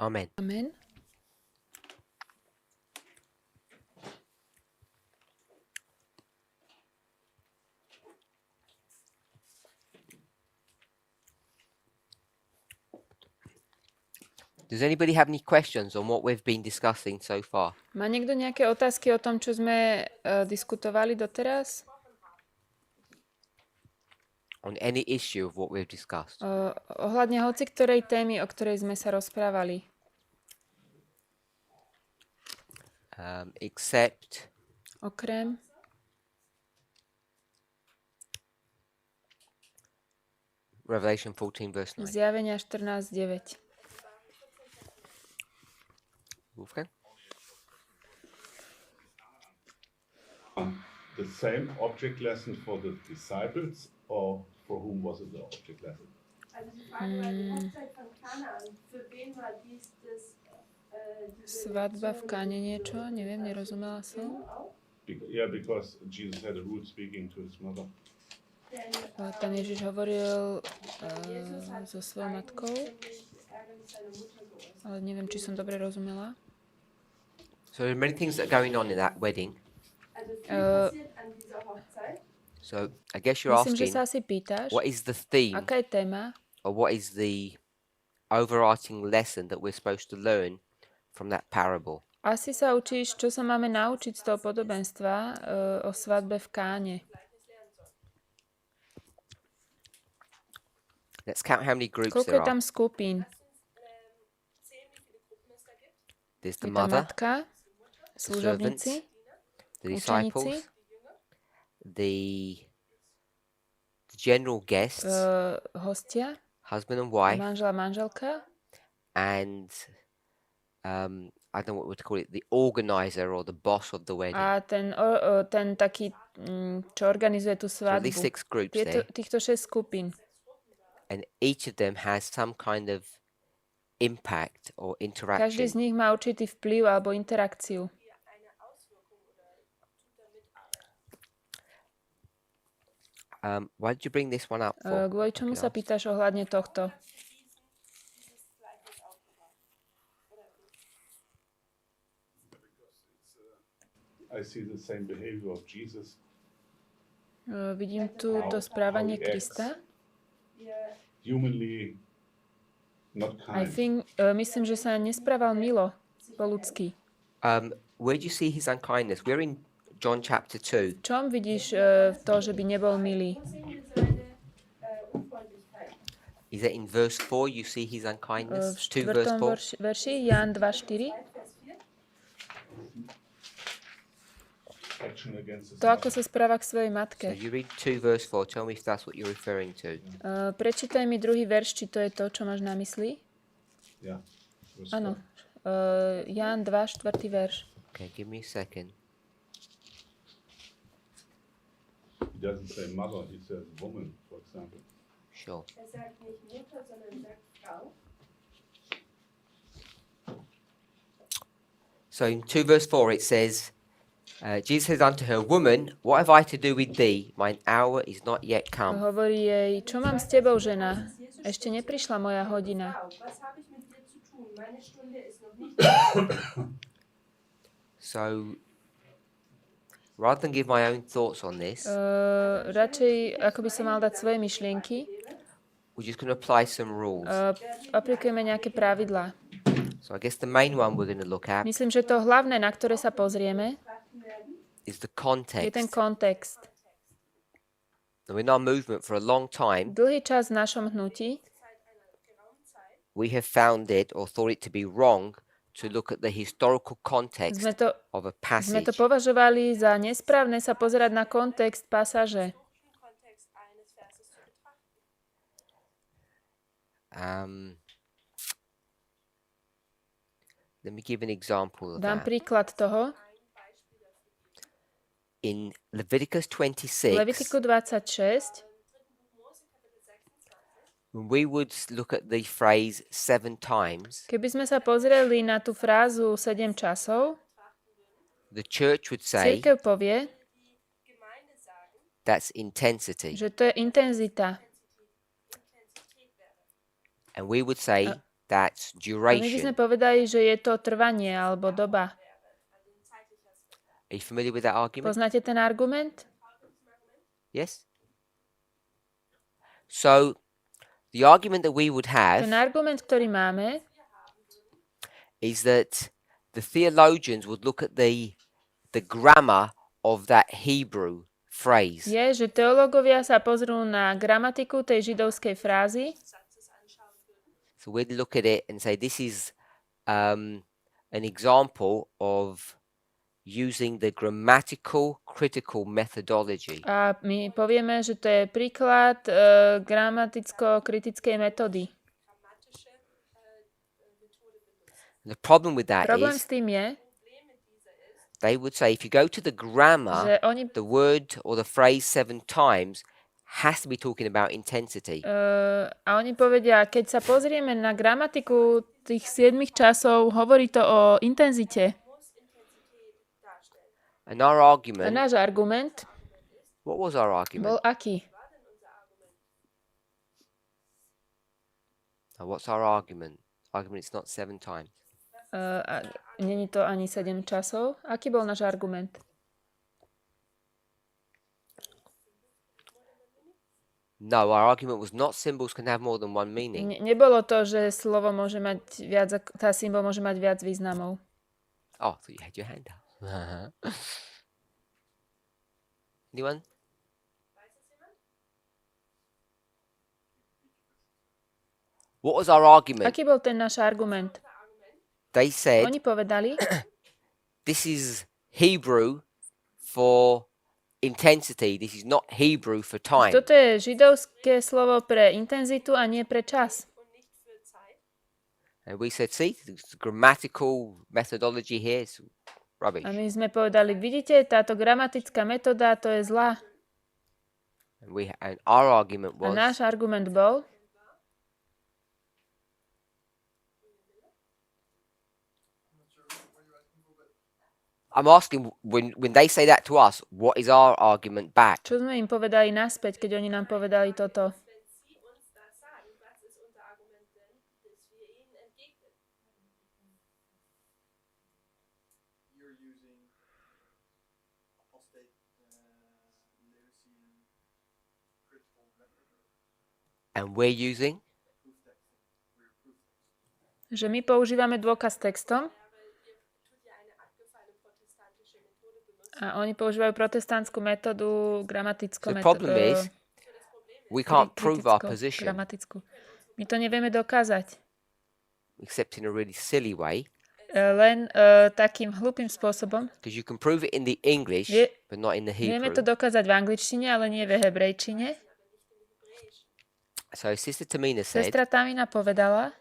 Amen. Amen. Does anybody have any questions on what we've been discussing so far? Má niekto nejaké otázky o tom, čo sme diskutovali doteraz? On any issue of what we've discussed? Ohľadne hoci ktorej témy, o ktorej sme sa rozprávali. Except Okrem Revelation 14 verse 9. Zjavenia 14:9. Okay. The same object lesson for the disciples, or for whom was it the object lesson? Also die Frage war die Hochzeit von Kanaan. Für wen war diese Svatba v Káne niečo? Neviem, nerozumela som. Yeah, because Jesus had a rule speaking to his mother. Tam Ježiš hovoril so svojou matkou, ale neviem, či som dobre rozumela. So there are many things that are going on in that wedding. So I guess you're Myslím, že asking, sa asi pýtaš, what is the theme, aká je téma, or what is the overarching lesson that we're supposed to learn from that parable? Asi sa učíš, čo sa máme naučiť z toho podobenstva o svadbe v Káne. Let's count how many groups Koľko there je tam are. skupín? There's the Je tam mother, matka, služobníci, the učeníci, disciples, the general guests, hostia, husband and wife, manžel a manželka and I don't know what we'd call it, the organizer or the boss of the wedding. a ten taký, čo organizuje tú So at least svadbu. 6 groups there, Týchto 6 skupín. and each of them has some kind of impact or Každý z interaction. nich má určitý vplyv alebo interakciu. Why did you bring this one up for? Kvôli čomu Okay, sa pýtaš ohľadne tohto? I see the same behavior of Jesus. Vidím tu to správanie Krista. Humanly, not kind. Myslím, že sa nesprával milo po ľudsky. Where do you see his unkindness? We're in John chapter 2. V čom vidíš to, že by nebol milý? Is it in verse 4 you see his V unkindness? 2 verse 4? verši, Ján 2:4. Action against his To, ako sa správa k svojej So matke. you read 2 verse 4. Tell me if that's what you're referring to. Prečítaj mi druhý verš, či to je to, čo máš na mysli. Yeah. verse Áno. 4. Ján 2, 4. verš. Okay, give me a second. He doesn't say mother, he says woman, for example. Sure. sagt nicht Mutter, sondern sagt Frau. So in 2 verse 4 it says, Jesus says unto her, Woman, what have I to do with thee? Mine hour is not yet come. Hovorí jej, čo mám s tebou, žena? Ešte neprišla moja hodina. Frau, was habe ich mit dir zu tun? Meine Stunde ist noch nicht da. So rather than give my own thoughts on this, Radšej, ako by som mal dať svoje myšlienky, we're just going to apply some rules. aplikujeme nejaké pravidlá. So I guess the main one we're going to look at Myslím, že to hlavné, na ktoré sa pozrieme, is the je ten context. kontext. Now in our movement for a long time, Dlhý čas v našom hnutí we have found it or thought it to be wrong to look at the historical context sme to, of a sme to passage. považovali za nesprávne sa pozerať na kontext pasáže. Let me give an example of Dám that. príklad toho. In Leviticus V 26, Levitiku 26, when we would look at the phrase 7 times, keby sme sa pozreli na tú frázu 7 časov, the church would say cirkev povie, that's intensity. že to je intenzita. And we would say that's A my by sme duration. povedali, že je to trvanie alebo doba. Are you familiar with that argument? Poznáte ten argument? Yes? So, the argument that we would Ten have argument, ktorý máme, is that the theologians would look at the grammar of that Hebrew phrase. je, že teológovia sa pozrú na gramatiku tej židovskej frázy. So we'd look at it and say this is an example of using the grammatical critical methodology. A my povieme, že to je príklad gramaticko-kritickej metódy. The problem with that Problém s is tým je, they would say if you go to the grammar, že oni the word or the phrase 7 times has to be talking about intensity. a oni povedia, keď sa pozrieme na gramatiku tých 7 časov, hovorí to o intenzite. And our A argument, náš argument what was our bol argument? aký? Now, what's our argument? Argument it's not 7 times. A není to ani 7 časov. Aký bol náš argument? No, our argument was not symbols can have more than one meaning. Nebolo to, že slovo môže mať viac, tá symbol môže mať viac významov. Oh, I thought you had your hand up. Anyone? What was our argument? Aký bol ten náš argument? They said Oni povedali, this is Hebrew for intensity. This is not Hebrew for time. toto je židovské slovo pre intenzitu a nie pre čas. And we said, see, the grammatical methodology here is rubbish. A my sme povedali, vidíte, táto gramatická metóda, to je zlá. And our argument A was, náš argument bol, I'm asking, when they say that to us, what is our argument back? čo sme im povedali naspäť, keď oni nám povedali toto. You're using apostate Lewisian critical method And we're using? proof texting. We're proof texting. Že my používame dôkaz textom a oni používajú protestantskú metódu, gramatickú The problem is, we can't prove our position gramatickú. My to nevieme dokázať. except in a really silly way, Len takým hlúpým spôsobom. because you can prove it in the English, Je- but not in the Vieme Hebrew. to dokázať v angličtine, ale nie v hebrejčine. So Sister Tamina said, Sestra Tamina povedala,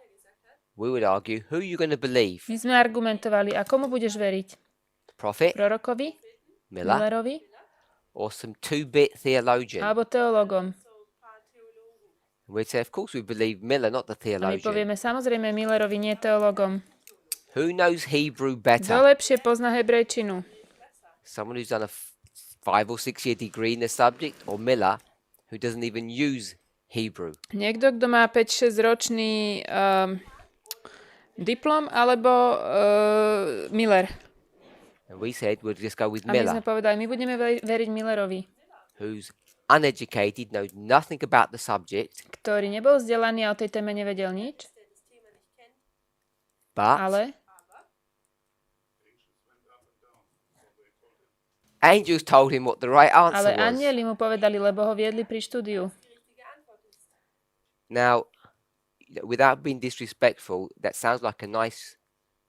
we would argue, who are you going to believe? my sme argumentovali, a komu budeš veriť? The prophet, Prorokovi? Miller, Millerovi? or some two-bit theologian? Alebo teologom? And we'd say, of course we believe Miller, not the A my theologian. povieme, samozrejme Millerovi, nie teologom. Who knows Hebrew Kto better? lepšie pozná hebrejčinu? Someone who's done a 5 or 6 year degree in the subject, or Miller, who doesn't even use Hebrew? Niekto, kto má 5-6 ročný diplom, alebo Miller. And we said we'll just go with A my sme Miller, povedali, my budeme veriť Millerovi, who's uneducated, knows nothing about the subject, ktorý nebol vzdelaný a o tej téme nevedel nič, but ale angels told him what the right answer ale was. anjeli mu povedali, lebo ho viedli pri štúdiu. Now, without being disrespectful, that sounds like a nice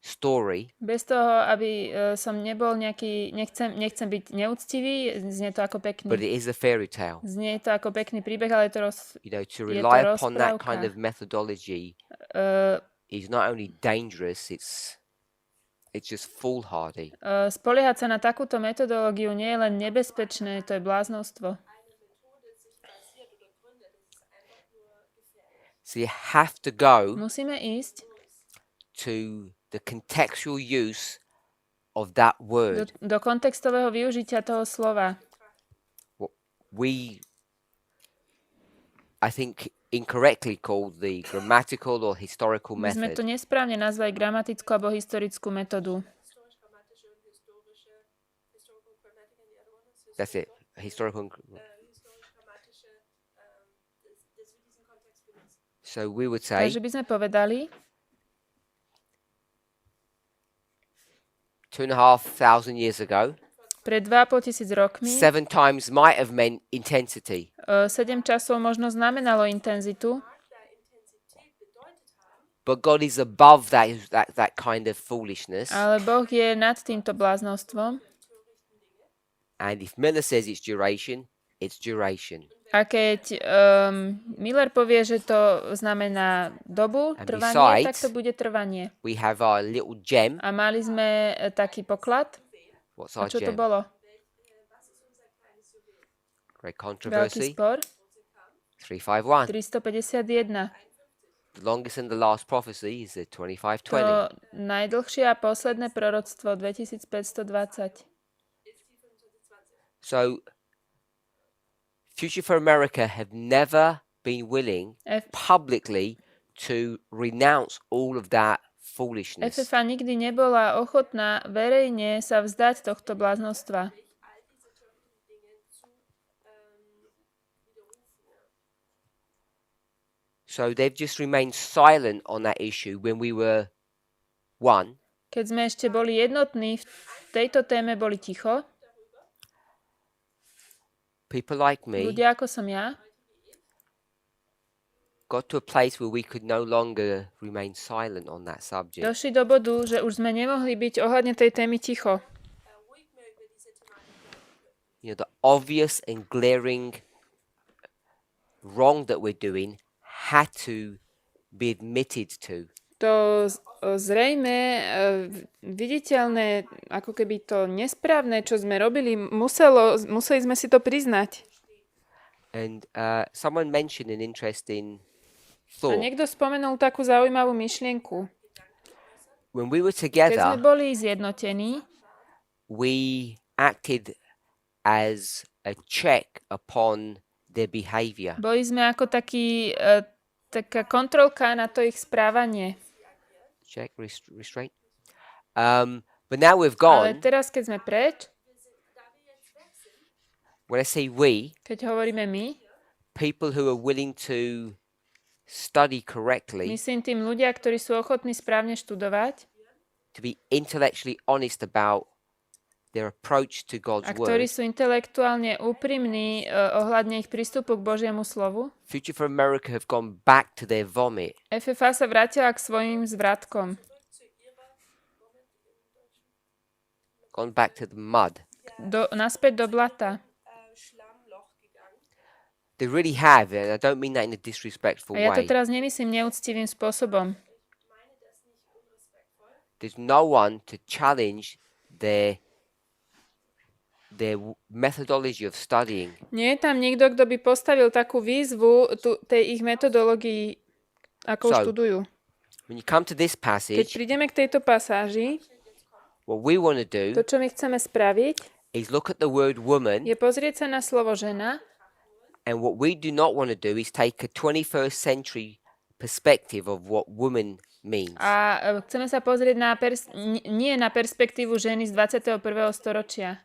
story, Bez toho, aby som nebol nejaký, nechcem byť neúctivý, znie to ako but pekný. it is a fairy tale. Znie to ako pekný príbeh, ale je to You know, to Je to rely upon that kind rozprávka. of methodology uh, is not only dangerous, it's just foolhardy. spoliehať sa na takúto metodológiu nie je len nebezpečné, to je bláznostvo. So you have to go Musíme ísť to the contextual use of that word. do kontextového využitia toho slova. I think incorrectly called the grammatical or historical My sme to method. nesprávne nazvali gramatickú alebo historickú metódu. That's it. Historical. So we would say Takže by sme povedali, 2,500 years ago, pred 2,500 rokmi 7 times might have meant intensity. 7 časov možno znamenalo intenzitu, But God is above that kind of foolishness. ale Boh je nad týmto bláznostvom. And if Miller says it's duration, it's duration. A keď Miller povie, že to znamená dobu, And trvanie, tak besides, to bude trvanie. We have our little gem. A mali sme taký poklad. What's A our čo to gem? bolo? Great Veľký controversy. spor. 351. 351. The longest and the last prophecy is the 2520. To najdlhšie a posledné proroctvo 2520. So, Future for America have never been willing publicly to renounce all of that foolishness. FFA nikdy nebola ochotná verejne sa vzdať tohto bláznostva. So they've just remained silent on that issue when we were one. Keď sme ešte boli jednotní, v tejto téme boli ticho. People like me Ľudia ako som ja got to a place where we could no longer remain silent on that subject. došli do bodu, že už sme nemohli byť ohľadne tej témy ticho. You know, the obvious and glaring wrong that we're doing had to be admitted to. To zrejme, viditeľné, ako keby to nesprávne, čo sme robili, museli sme si to priznať. And someone mentioned an interesting A thought. niekto spomenul takú zaujímavú myšlienku. When we were Keď sme together, boli zjednotení, we acted as a check upon their behavior. boli sme ako taká kontrolka na to ich správanie. Check, restraint. But now we've Ale gone. teraz, keď sme preč, When I say we, keď hovoríme my, people who are willing to study correctly, myslím tým ľudia, ktorí sú ochotní správne študovať to be intellectually honest about their approach to God's a ktorí word. sú intelektuálne úprimní ohľadne ich prístupu k Božiemu slovu. Future for America have gone back to their vomit. FFA sa vrátila k svojim zvratkom. Gone back to the mud. Naspäť do blata. They really have, and I don't mean that in a disrespectful A ja to way. teraz nemyslím neúctivým spôsobom. There's no one to challenge their methodology of studying. Nie je tam nikto, kto by postavil takú výzvu tej ich metodológii, ako So, študujú. When you come to this Keď passage, prídeme k tejto pasáži, what we want to do to, čo my chceme spraviť, is look at the word woman, je pozrieť sa na slovo žena and what we do not want to do is take a 21st century perspective of what woman means. a chceme sa pozrieť nie na perspektívu ženy z 21. storočia.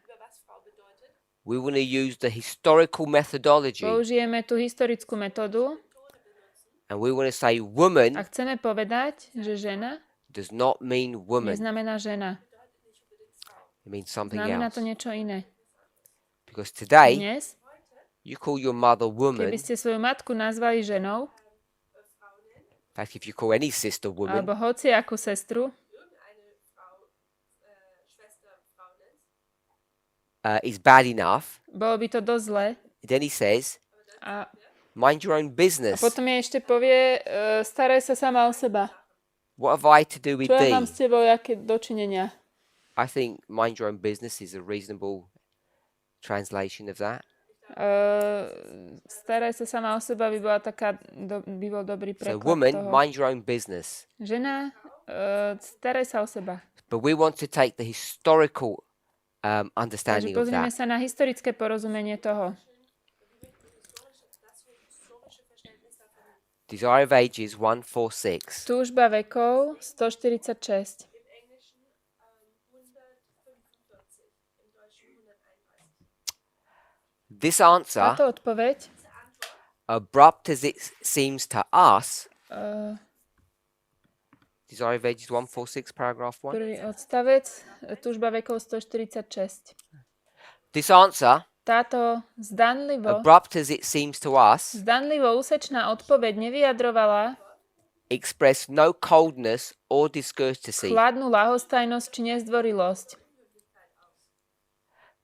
We want to use the historical methodology, Použijeme tú historickú metódu and we want to say woman a chceme povedať, že žena does not mean woman. neznamená žena. It means something Znamená else. to niečo iné. Because today, Dnes, you call your mother woman. keby ste svoju matku nazvali ženou, In fact, if you call any sister woman, alebo hociakú sestru, is bad enough. bolo by to dosť zlé. Then he says, A mind your own business. potom jej ešte povie, staraj sa sama o seba. What have I to do with Čo ja thee? mám s tebou, aké dočinenia? I think mind your own business is a reasonable translation of that. Staraj sa sama o seba by bola by bol dobrý So preklad woman, toho. mind your own business. Žena, staraj sa o seba. But we want to take the historical Takže understanding of pozrieme that. sa na historické porozumenie toho. Desire of Ages 146. Túžba vekov 146. Im Englischen 145, im Deutschen 131. This answer, Táto odpoveď, abrupt as it seems to us, uh, Desire of Ages 146, paragraph 1. prvý odstavec, túžba vekov 146. This answer, Táto abrupt as it seems to us, zdanlivo úsečná odpoveď nevyjadrovala expressed no coldness or discourtesy. chladnú ľahostajnosť či nezdvorilosť.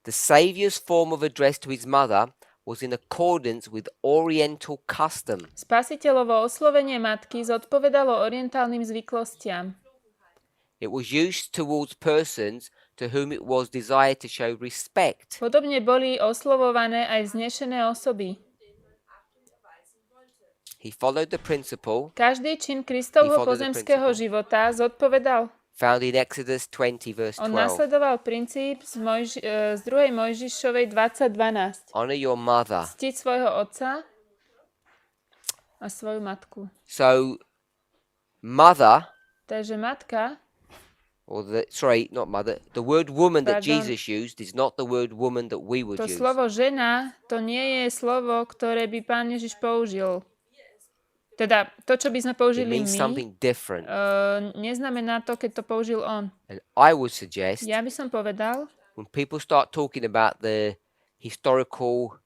The Saviour's form of address to his mother was in accordance with Oriental custom. Spasiteľovo oslovenie matky zodpovedalo orientálnym zvyklostiam. It was used towards persons to whom it was desired to show respect. Podobne boli oslovované aj vznešené osoby. He followed the principle Každý čin Kristovho pozemského života zodpovedal. found in Exodus 20, verse On 12. nasledoval princíp z 2. Mojžišovej 20.12. Honor your mother. Ctiť svojho otca a svoju matku. So, mother, Takže matka, the word woman that Pardon. Jesus used is not the word woman that we would to use. slovo žena, to nie je slovo, ktoré by Pán Ježiš použil. Teda to, čo by sme It použili means my, something different. neznamená to, keď to použil on. And I would suggest Ja by som povedal, when people start talking about the historical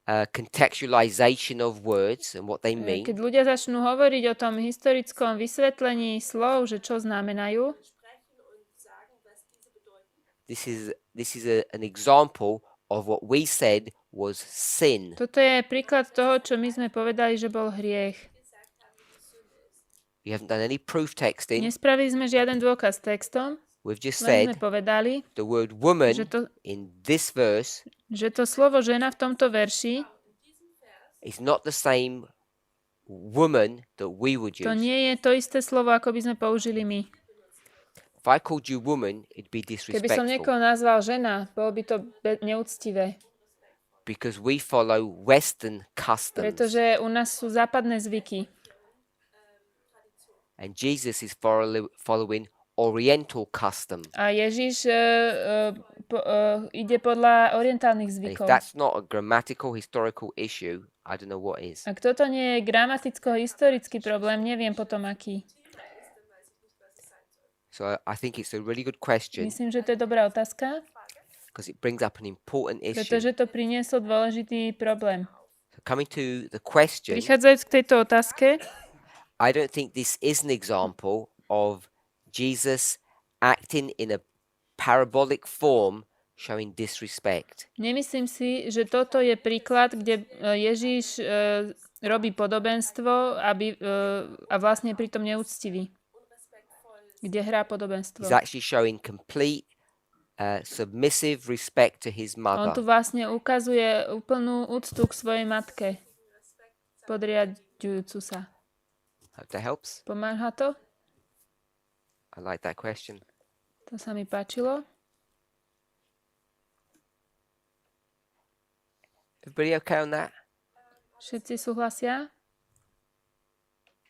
contextualization of words and what they mean, keď ľudia začnú hovoriť o tom historickom vysvetlení slov, že čo znamenajú, this is an example of what we said was sin. toto je príklad toho, čo my sme povedali, že bol hriech. We haven't done any proof texting. Nespravili sme žiaden dôkaz textom, We've just len sme said povedali, the word woman že to, in this verse že to slovo žena v tomto verši, is not the same woman that we would to use. nie je to isté slovo, ako by sme použili my. If I called you woman, it'd be Keby som niekoho disrespectful nazval žena, bolo by to neúctivé, because we follow Western customs, pretože u nás sú západné zvyky. and Jesus is following Oriental custom. A Ježiš ide podľa orientálnych And if zvykov. that's not a grammatical, historical issue, I don't know what is. Ak toto nie je gramaticko-historický problém, neviem potom aký. So I think it's a really good question Myslím, že to je dobrá otázka, because it brings up an important issue. pretože to prinieslo dôležitý problém. So coming to the question, Prichádzajúc k tejto otázke, I don't think this is an example of Jesus acting in a parabolic form showing disrespect. nemyslím si, že toto je príklad, kde Ježiš robí podobenstvo a vlastne je pritom neúctivý. Kde hrá podobenstvo. He's actually showing complete submissive respect to his On tu mother. vlastne ukazuje úplnú úctu k svojej matke. Podriadujúcu sa. Hope that helps. Pomáha to? I like that question. To sa mi páčilo. Everybody okay on that? Všetci súhlasia?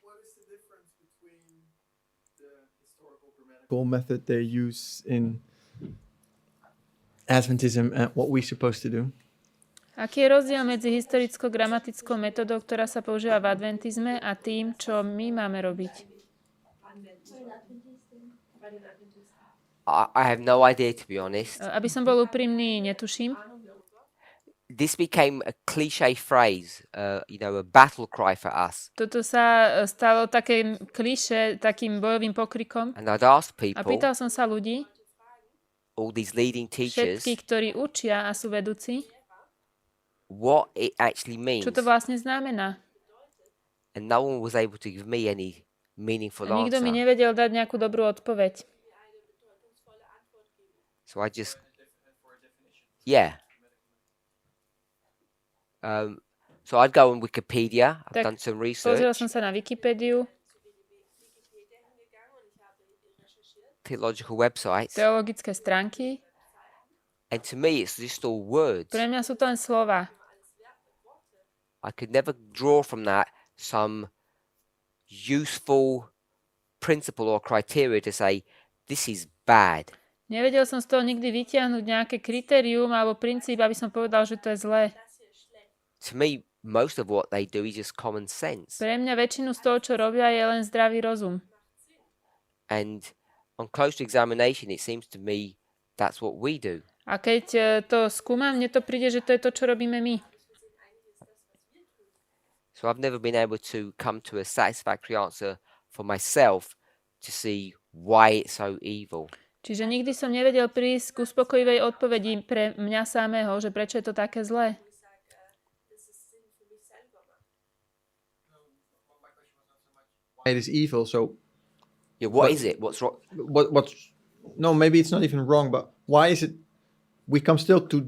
What is the difference between the historical grammatical method they use in Adventism and what we're supposed to do? Aký je rozdiel medzi historicko-gramatickou metodou, ktorá sa používa v adventizme a tým, čo my máme robiť? I have no idea, to be honest. Aby som bol úprimný, netuším. This became a cliche phrase, a battle cry for us. Toto sa stalo také klišé, takým bojovým pokrikom. And I'd ask A people, pýtal som sa ľudí, all these leading teachers, všetkých, ktorí učia a sú vedúci, what it actually means. čo to vlastne znamená. And no one was able to give me any meaningful A nikto mi answer. nevedel dať nejakú dobrú odpoveď. So I just, yeah. So I'd go on Wikipedia. I've Tak done some Pozrel research, som sa na Wikipédiu, theological websites, teologické stránky. and to me it's just all words. Pre mňa sú to len slova. I could never draw from that some useful principle or criteria to say this is bad. Nevedel som z toho nikdy vytiahnuť nejaké kritérium alebo princíp, aby som povedal, že to je zlé. To me, most of what they do is just common sense. Pre mňa väčšinu z toho, čo robia, je len zdravý rozum. And on closer examination, it seems to me that's what we do. A keď to skúmam, mne to príde, že to je to, čo robíme my. So I've never been able to come to a satisfactory answer for myself to see why it's so evil. Čiže nikdy som nevedel prísť k uspokojivej odpovedi pre mňa samého, že prečo je to také zlé. It is evil. So Yeah, what But- is it? What's wrong? what's no, maybe it's not even wrong, but why is it we come still to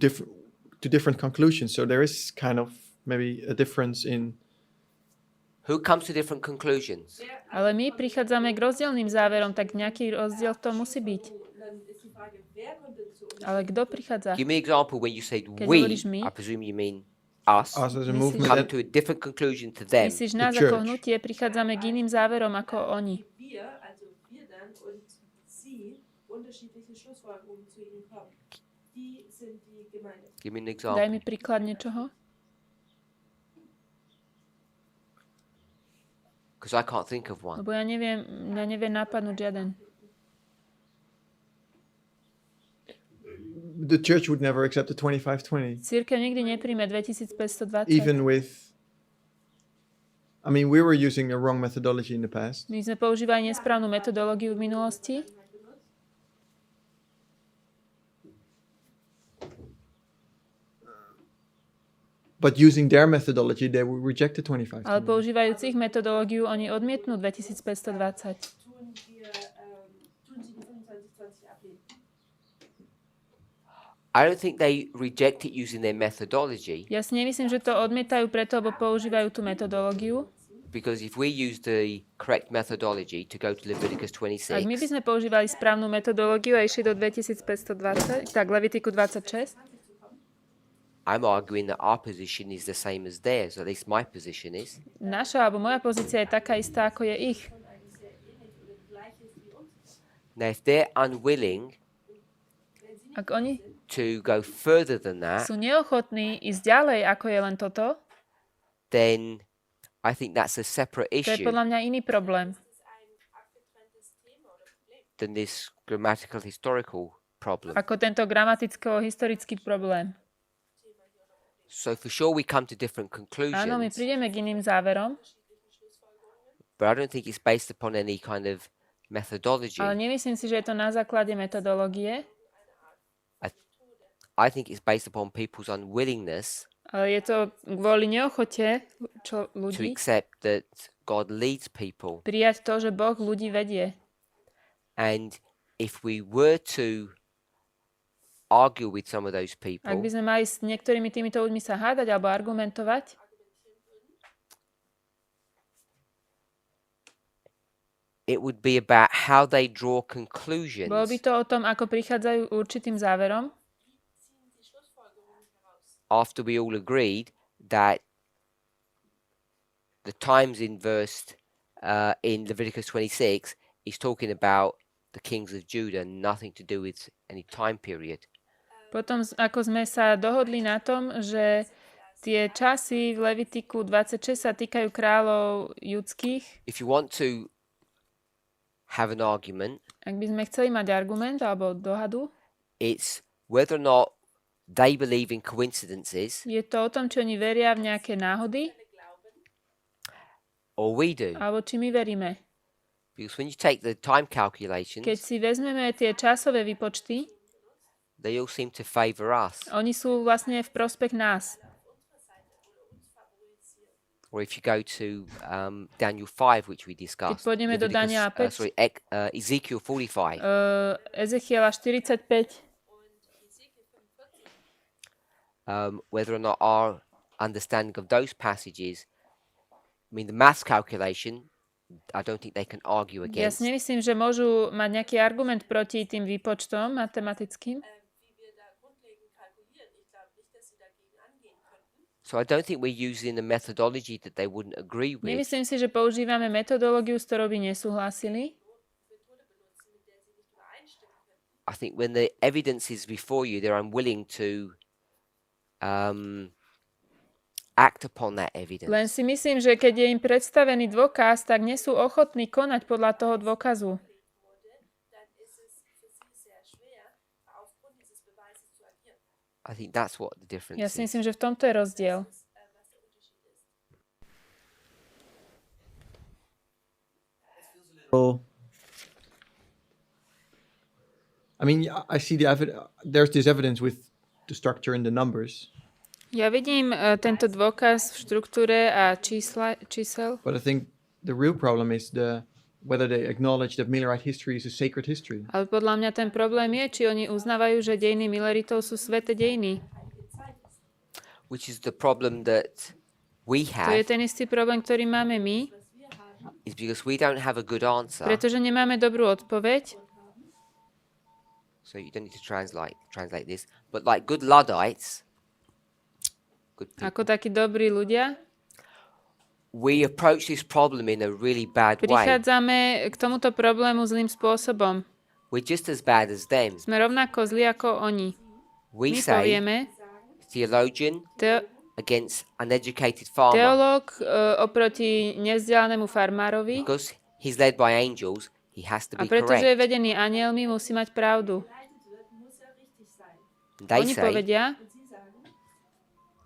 different conclusions? So there is kind of maybe a difference in Who comes to different conclusions? Ale my prichádzame k rozdielnym záverom, tak nejaký rozdiel v tom musí byť. Dann ist die Frage, wer kommt denn zu uns? Ale kto prichádza? Give me an example when you said Keď we. hovoríš my, I presume you mean us. us as a Myslíš- movement. Come That, to a different conclusion to them. Myslíš nás The ako church. hnutie, prichádzame k iným záverom ako oni. Wir, also wir dann und sie, unterschiedliche Schlussfolgerungen zu ihnen kommen. Die sind die Gemeinde. Give me an Daj mi example. príklad niečoho. Because I can't think of one. Lebo ja neviem napadnúť žiaden. the church would never accept the 2520, Cirkev nikdy nepríjme 2520. even with. I mean, we were using a wrong methodology in the past, My sme používali nesprávnu metodológiu v minulosti, but using their methodology, they would reject the ale 2520. používajúc ich metodológiu, oni odmietnú 2520. Tun sie die 25-20 ablehnen? I don't think they reject it using their methodology, Ja si nemyslím, že to odmietajú preto, lebo používajú tú metodológiu. because if we use the correct methodology to go to Leviticus Ak my by 26, sme používali správnu metodológiu a išli do 2520, tak Levitiku 26, I'm arguing that our position is the same as theirs, at least my position is. naša alebo moja pozícia je taká istá, ako je ich. Now, if they're unwilling Ak oni to go further than that, sú neochotní ísť ďalej, ako je len toto, then I think that's a separate to je issue podľa mňa iný problém. than this grammatical historical problem. Ako tento gramaticko-historický problém. So for sure we come to different Áno, my conclusions, prídeme k iným záverom, but I don't think it's based upon any kind of methodology. ale nemyslím si, že je to na základe metodológie, I think it's based upon people's unwillingness ale je to kvôli neochote to ľudí accept that God leads people. prijať to, že Boh ľudí vedie. And if we were to argue with some of those Ak people, by sme mali s niektorými týmito ľuďmi sa hádať alebo argumentovať, it would be about how they draw conclusions bolo by to o tom, ako prichádzajú určitým záverom, after we all agreed that the times in verse in Leviticus 26 is talking about the kings of Judah, nothing to do with any time period. potom ako sme sa dohodli na tom, že tie časy v Levitiku 26 sa týkajú kráľov judských, If you want to have an argument, ak by sme chceli mať argument alebo dohadu, it's whether or not they believe in coincidences je to o tom, či oni veria v nejaké náhody, or we do. alebo či my veríme. Because when you take the time Keď calculations, si vezmeme tie časové výpočty, they all seem to favor us. oni sú vlastne v prospech nás. Or if you go to Daniel 5, which we Keď discussed, pôjdeme do Daniela 5, Ezekiel 45, Ezechiela 45, whether or not our understanding of those passages, I mean, the maths calculation, I don't think they can argue ja against. si nemyslím, že môžu mať nejaký argument proti tým výpočtom matematickým. So I don't think we're using the methodology that they wouldn't agree with. Nemyslím si, že používame metodológiu, s ktorou by nesúhlasili. I think when the evidence is before you, they're unwilling to act upon that evidence. Len si myslím, že keď je im predstavený dôkaz, tak nie sú ochotní konať podľa toho dôkazu. I think that's what the difference Ja si is. myslím, že v tomto je rozdiel. So, I mean, I see there's this evidence with the structure and the numbers, Ja vidím tento dôkaz v štruktúre a čísel, but I think the real problem is whether they acknowledge that Millerite history is a sacred history. ale podľa mňa ten problém je, či oni uznávajú, že dejiny Milleritov sú sväté dejiny. Which is the problem that we To je have, ten istý problém, ktorý máme my, is because we don't have a good answer. pretože nemáme dobrú odpoveď. So you don't need to translate this. But like good Luddites, good people, Ako takí dobrí ľudia, we approach this problem in a really bad way. prichádzame k tomuto problému zlým spôsobom. We're just as bad as them. Sme rovnako zlí ako oni. We My say povieme, theologian against uneducated farmer teológ oproti nevzdelanému farmárovi, because he's led by angels. He has to a be pretože je correct. vedený anielmi, musí mať pravdu. They Oni say povedia,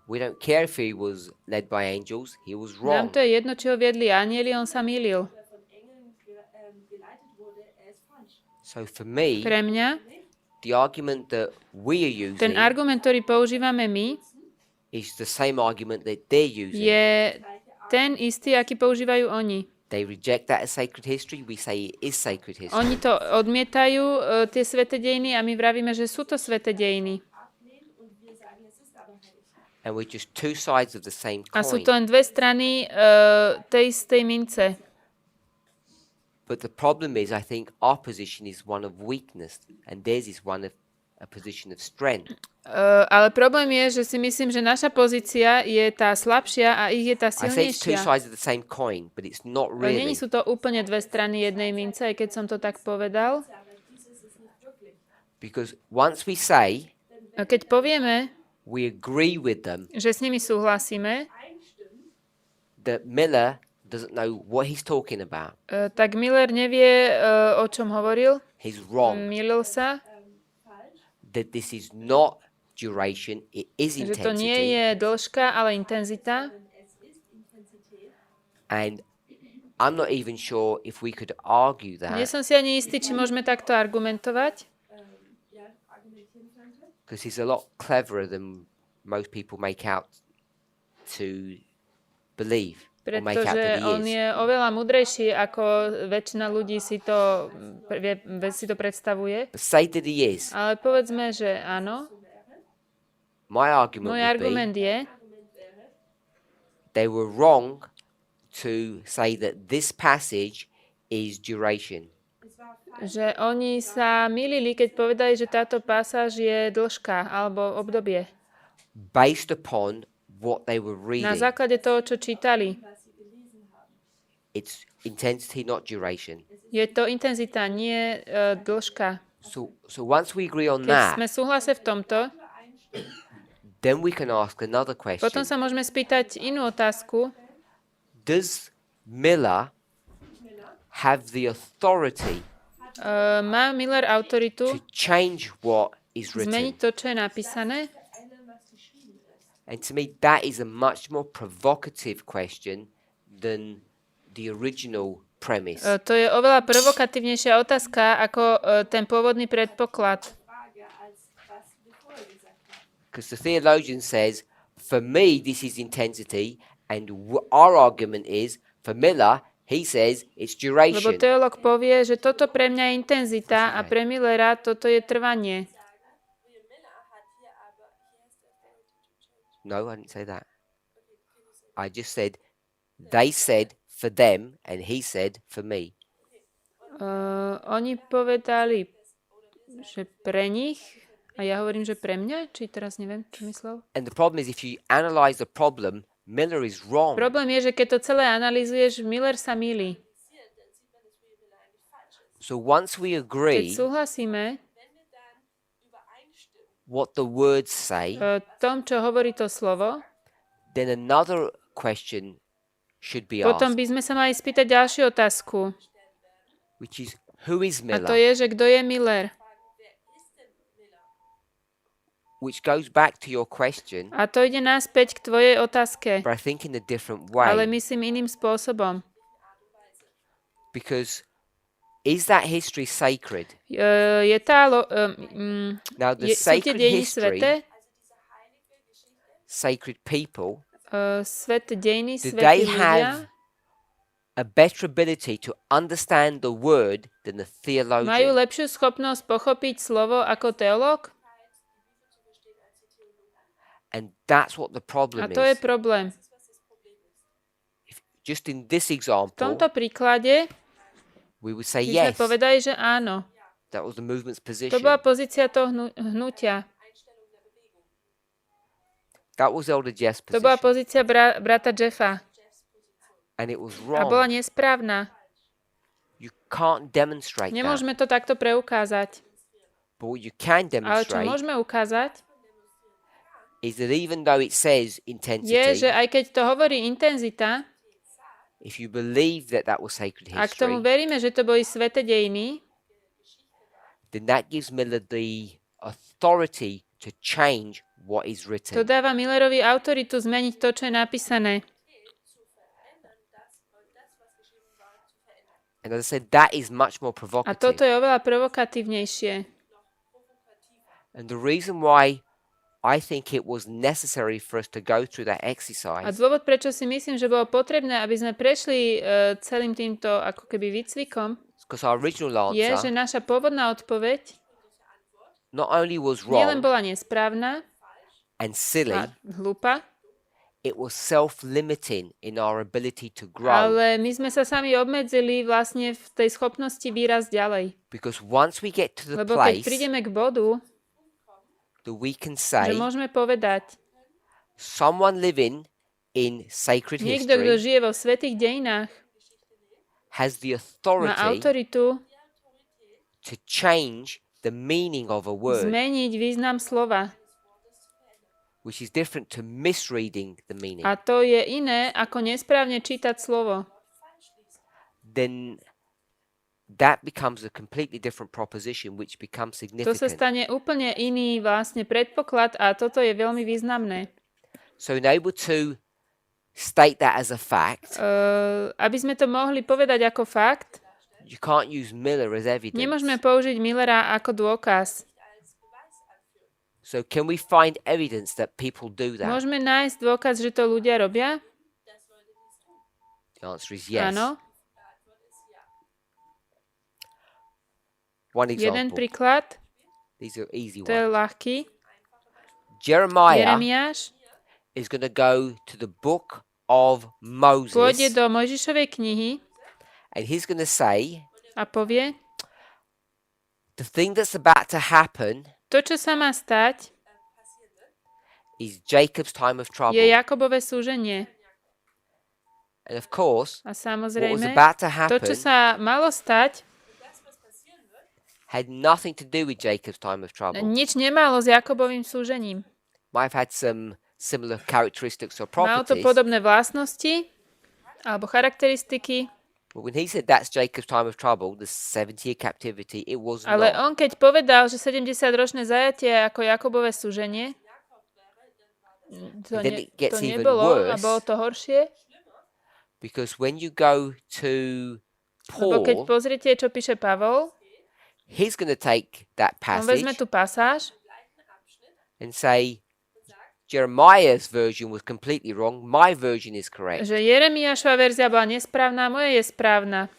we don't care if he was led by angels. He was nám wrong. to je jedno, či ho viedli anieli, on sa mýlil. So for me, Pre mňa, the argument that we are ten using argument, ktorý používame my, is the same argument that they're using. je ten istý, aký používajú oni. They reject that as sacred history. We say it is sacred history. Oni to odmietajú, tie sväté dejiny, a my vravíme, že sú to sväté dejiny. And we're just two sides of the same A sú coin. to len dve strany tej istej mince. But the problem is, I think our position is one of weakness, and theirs is one of a position of strength. Ale problém je, že si myslím, že naša pozícia je tá slabšia a ich je tá I say it's two silnejšia. sides of the same coin, but it's not really. Není sú to úplne dve strany jednej mince, aj keď som to tak povedal. Because once we say A keď povieme, we agree with them, že s nimi súhlasíme, that Miller doesn't know what he's talking about. tak Miller nevie, o čom hovoril. He's wrong. Mýlil sa, That this is not duration, it is že to nie intensity. je dĺžka, ale intenzita. And I'm not even sure if we could argue Nie that, som si ani istý, či môžeme takto argumentovať, because he's a lot cleverer than most people make out to believe or make out pretože that on he is. je oveľa múdrejší, ako väčšina ľudí si to predstavuje. But say that he is. Ale povedzme, že áno. My argument Môj would be argument je, they were wrong to say that this passage is duration. že oni sa mýlili, keď povedali, že táto pasáž je dĺžka alebo obdobie. Based upon what they were Na reading. základe toho, čo čítali. It's intensity, not duration. Je to intenzita, nie dĺžka. So once we agree on Keď sme that, súhlase v tomto, then we can ask another question. potom sa môžeme spýtať inú otázku. Does Miller have the authority Má Miller autoritu to change what is zmeniť written? to, čo je napísané? And to me, that is a much more provocative question than the original premise. To je oveľa provokatívnejšia otázka ako ten pôvodný predpoklad. Because the theologian says, for me, this is intensity, and our argument is, for Miller, he says, it's Lebo duration. teológ povie, že toto pre mňa je intenzita a pre Millera toto je trvanie. No, I didn't say that. I just said, they said for them, and he said for me. Oni povedali, že pre nich, A ja hovorím, že pre mňa? Či teraz neviem, čo myslel? And the problem is if you analyze the problem, Miller is wrong. Problém je, že keď to celé analyzuješ, Miller sa mýli. So once we Keď agree súhlasíme what the words say, v tom, čo hovorí to slovo, then another question should be potom asked, by sme sa mali spýtať ďalšiu otázku. which is who is A to Miller? je, že kto je Miller. Which goes back to your question, A to ide naspäť k tvojej otázke, but I think in a different ale way. myslím iným spôsobom. Because is that history sacred? Je tá... Now the sú tie sacred dejiny history, sveté? sacred people, Sveté dejiny, do svätí they ľudia, have a better ability to understand the word than the majú theologian? lepšiu schopnosť pochopiť slovo ako teológ? And that's what the A problem to je is. problém. Just in this V example, tomto príklade we would say by sme yes. povedali, že áno. That was the movement's To position. bola pozícia toho hnutia. That was Elder Jeff's To bola position. pozícia brata Jeffa. And it was A bola wrong. nesprávna. You can't demonstrate that. Nemôžeme to takto preukázať. But what you can Ale čo demonstrate môžeme ukázať, is that even though it says je, intensity, že aj keď to hovorí intenzita, if you believe that that was sacred ak tomu history, veríme, že to boli sväté dejiny, then that gives Miller the authority to change what is to written. dáva Millerovi autoritu zmeniť to, čo je napísané. And as I said, that is much more A provocative. toto je oveľa provokatívnejšie. And the reason why I think it was necessary for us to go through that A exercise dôvod, prečo si myslím, že bolo potrebné, aby sme prešli celým týmto ako keby výcvikom, because our original je, že answer naša pôvodná odpoveď not only was nielen wrong bola nesprávna and silly, a hlúpa, it was self-limiting in our ability to grow. ale my sme sa sami obmedzili vlastne v tej schopnosti výraz ďalej. Because once we get to the Lebo keď place prídeme k bodu, that we can že say môžeme povedať, someone living in sacred niekto, kto history žije vo svätých dejinách, has the má authority autoritu to change the meaning of a word, zmeniť význam slova. which is different to misreading the meaning. A to je iné, ako nesprávne čítať slovo. Then that becomes a completely different proposition, which becomes To sa significant. stane úplne iný vlastne predpoklad a toto je veľmi významné. So in able to state that as a fact, Aby sme to mohli povedať ako fakt, you can't use Miller as evidence. nemôžeme použiť Millera ako dôkaz. So can we find evidence that people do that? Môžeme nájsť dôkaz, že to ľudia robia? The answer is yes. Áno. One Jeden example. príklad, These are easy to je ones. ľahký. Jeremiah Jeremiáš is going to go to the book of pôjde Moses do Mojžišovej knihy and he's going to say a povie, the thing that's about to happen to, čo sa má stať, is Jacob's time of trouble. je Jakobové súženie. And of course, A what was samozrejme, about to to, happen čo sa malo stať, had nothing to do with Jacob's time of trouble. nič nemalo s Jakobovým súžením. Might have had some similar characteristics or Malo to properties, podobné vlastnosti alebo charakteristiky, but when he said that's Jacob's time of trouble, the 70-year captivity, it was ale not. on keď povedal, že 70-ročné zajatie je ako Jakobové súženie, And then it gets to even nebolo a worse. bolo to horšie, Because when you go to lebo keď Paul, pozriete, čo píše Pavol, he's going to take that on passage vezme tú pasáž and say, Jeremiah's version was completely wrong. My version is correct. že Jeremiášova verzia bola nesprávna, moja je správna.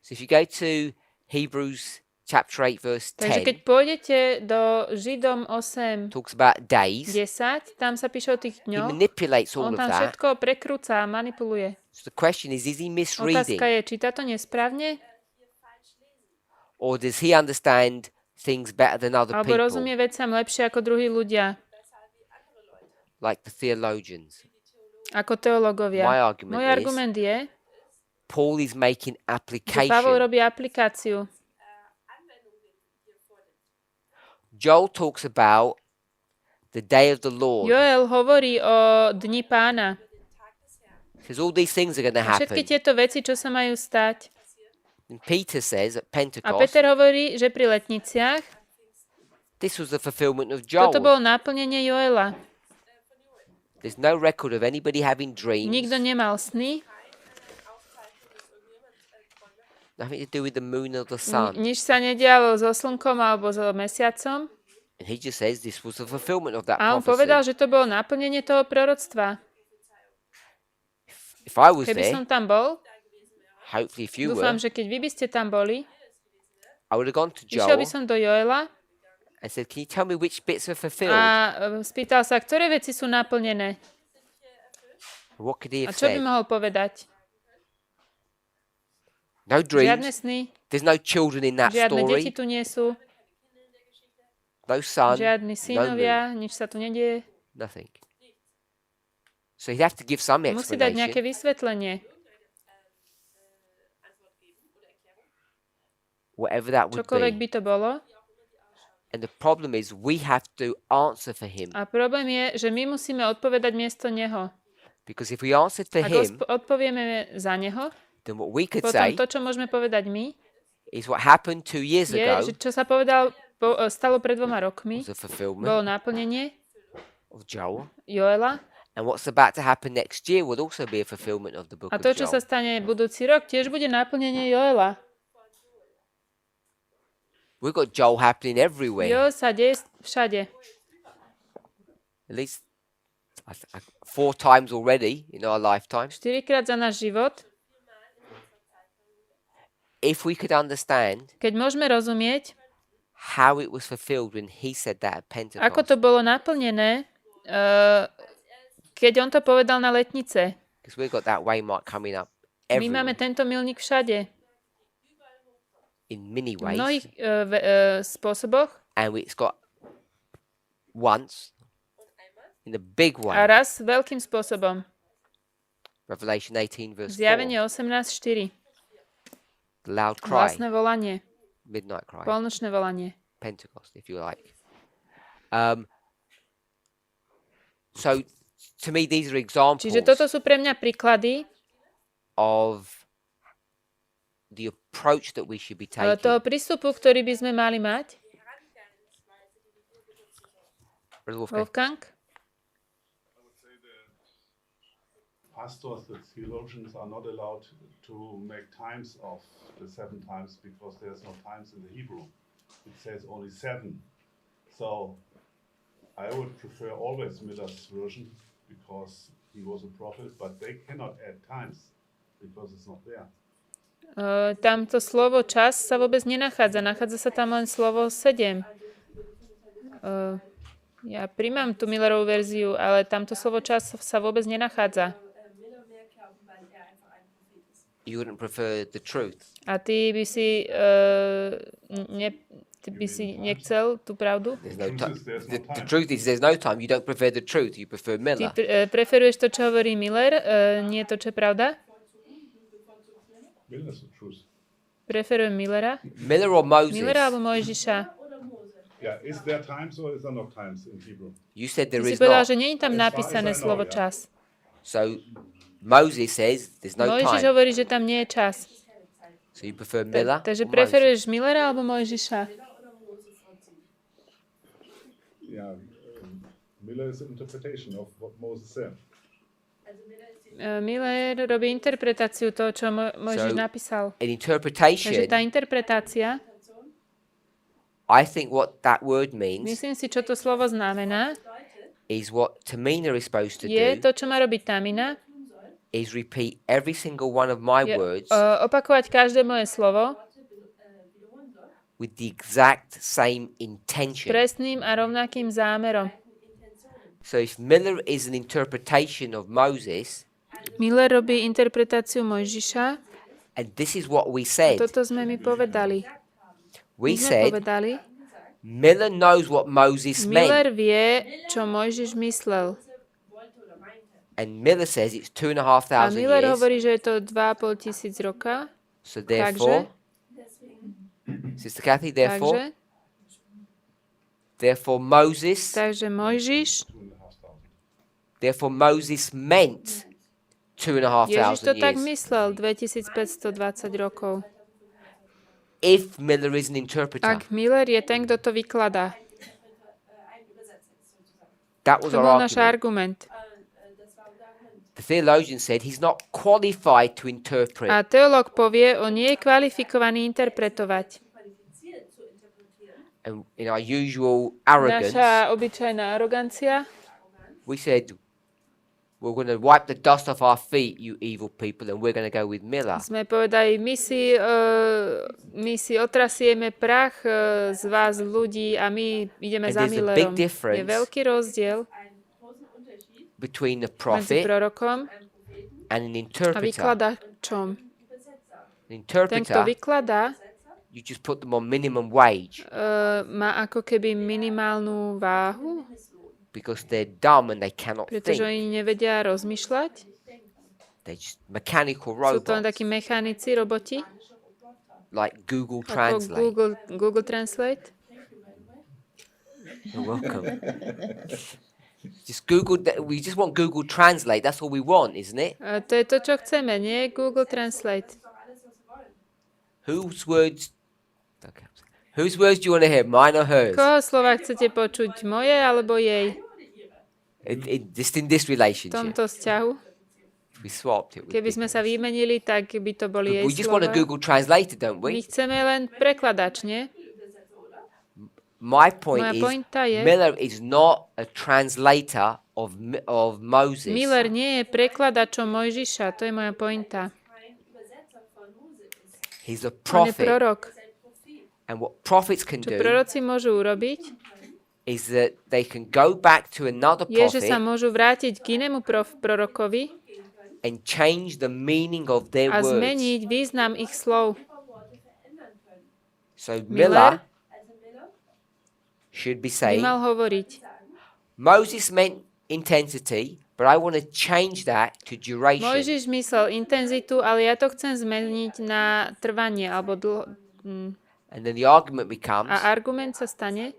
So if you go to Hebrews chapter 8, verse Takže keď 10, pôjdete do Židom 8, talks about days. 10, tam sa píše o tých He dňoch, manipulates all on of tam that. všetko prekrúca a manipuluje. So the question is he misreading? Otázka je, číta to nesprávne? Or does he understand things better than other alebo people, rozumie veciam lepšie ako druhí ľudia, like the theologians. ako teológovia. My argument Môj is argument je, Paul is making že Pavol application. robí aplikáciu. Joel talks about the day of the Lord. Joel hovorí o dni Pána. Says all these things are going to A všetky happen. tieto veci, čo sa majú stať. And Peter says at A Pentecost, Peter hovorí, že pri letniciach this was the fulfillment of toto Joel. bolo naplnenie Joela. There's no record of anybody having dreams. Nikto nemal sny, Nothing to do with the moon or the sun. nič sa nedialo so slnkom alebo so mesiacom. And he just says this was the fulfillment of that A on povedal, prophecy. že to bolo naplnenie toho proroctva. If I was Keby there, som tam bol, hopefully if you dúfam, were, že keď vy by ste tam boli, I would have gone to išiel Joel by som do Joela and said, can you tell me which bits are fulfilled? a spýtal sa, ktoré veci sú naplnené. What could he A have čo by said? mohol povedať? No Žiadne dreams. sny, There's no children in that žiadne deti story. tu nie sú, No son. žiadni No moon. synovia, nič sa tu nedieje. Nothing. So he'd have to give some Musí dať nejaké explanation. vysvetlenie, Whatever that would čokoľvek be. by to bolo. And the problem is we have to answer for him. A problém je, že my musíme odpovedať miesto neho. Because if we answered for Ak him, odpovieme za neho, then what we could potom say to, čo môžeme povedať my, is what happened 2 years je, ago že čo sa stalo pred 2 rokmi, was a bolo fulfillment naplnenie of Joel. Joela. And what's about to happen next year would also be a fulfillment of the book A of to, čo sa Joel. stane budúci rok, tiež bude naplnenie Joela. We've got Joel happening everywhere. Joel sa deje všade. At least 4 times already in our lifetime. 4-krát za náš život. If we could understand Keď môžeme rozumieť, how it was fulfilled when he said that at Pentecost. ako to bolo naplnené, keď on to povedal na letnice. Because we've got that waymark coming up My máme everywhere tento milník všade. in many V ways. mnohých spôsoboch. And it's got once in a big way. A raz veľkým spôsobom. Revelation 18 verse 4. Zjavenie 18.4. The loud cry. Vlastné volanie. Midnight cry. Polnočné volanie. Pentecost, if you like. So, to me, these are examples Čiže toto sú pre mňa príklady of the approach that we should be taking. toho prístupu, ktorý by sme mali mať. Brother Wolfgang. Wolfgang? Pastors, the theologians are not allowed to make times of the 7 times because there's no times in the Hebrew. It says only 7. So I would prefer always Miller's version because he was a prophet, but they cannot add times because it's not there. Tamto slovo čas sa vôbec nenachádza. Nachádza sa tam len slovo 7. Ja príjmam tú Millerovú verziu, ale tamto slovo čas sa vôbec nenachádza. You wouldn't prefer the truth. A ty by si, nechcel tú pravdu? There's no Truth is there's no the time. truth is there's no time. You don't prefer the truth. You prefer Ty Miller. preferuješ to, čo hovorí Miller, nie to, čo je pravda? Miller's the truth. Preferujem Millera. Miller or Moses? Millera alebo Mojžiša? Yeah, is there times or is there not times in Hebrew? You said Ty there si is povedal, not. že nie je tam As far as napísané I know, slovo yeah. čas. So Moses says there's no Mojžiš time. hovorí, že tam nie je čas. So you prefer Miller Takže or Moses? preferuješ Millera alebo Mojžiša? Yeah, Miller is an interpretation of what Moses said. Miller robí interpretáciu toho, čo Mojžiš napísal. An Takže interpretation, tá interpretácia, I think what that word means myslím si, čo to slovo znamená, is what Tamina is supposed to je do to, čo má robiť Tamina, is repeat every single one of my je words opakovať každé moje slovo with the exact same intention. presným a rovnakým zámerom. So if Miller is an interpretation of Moses, Miller robí interpretáciu Mojžiša. and this is what we said. Toto sme mi povedali. We My sme said povedali, Miller knows what Moses Miller meant. vie, čo Mojžiš myslel. And Miller says it's 2,500 A Miller years. hovorí, že je to 2,5 tisíc roka. So therefore, Sister Kathy, therefore Moses meant 2,500 Ježiš to tak years. myslel 2520 rokov. If Miller is an interpreter. Ak Miller je ten, kto to vykladá. That was To our bol náš argument. argument. The theologian said he's not qualified to interpret. A teológ povie, on nie je kvalifikovaný interpretovať. And in our usual arrogance, Naša obyčajná arogancia. we said, we're going to wipe the dust off our feet, you evil people, and we're going to go with Miller. Sme povedali, my si otrasieme prach z vás ľudí a my ideme And za there's a Millerom. big difference Je veľký rozdiel between the medzi prophet prorokom and an a interpreter. vykladačom. An Ten, kto interpreter, vykladá, you just put them on minimum wage má ako keby minimálnu váhu, because they're dumb and they cannot pretože think. oni nevedia rozmýšľať. They're just mechanical Sú to len robots, takí mechanici, roboti, like Google ako Translate. Google Translate. You're welcome. We just want Google Translate. That's all we want, isn't it? To je to, čo chceme, nie? Google Translate. Whose words? Okay. Whose words do you want to hear? Mine or hers? Koho slova chcete počuť? Moje alebo jej? Just in this V relationship. tomto vzťahu? If we swapped it. would Keby be sme good. sa vymenili, tak by to boli jej We just want a slova. Google Translator, don't My we? chceme len prekladač, nie? My point Moja is, pointa je, Miller is not a translator of Moses. Miller nie je prekladačom Mojžiša, to je moja pointa. He's a On je prophet. prorok. And what prophets can Čo do proroci môžu urobiť, is that they can go back to another je, že sa prophet môžu vrátiť k inému prorokovi and change the meaning of their a words. zmeniť význam ich slov. So Miller Miller should be by saying, mal hovoriť. Moses meant intensity, but I want to change that to duration. Mojžiš myslel intenzitu, ale ja to chcem zmeniť na trvanie, alebo And then the argument becomes, a argument sa stane,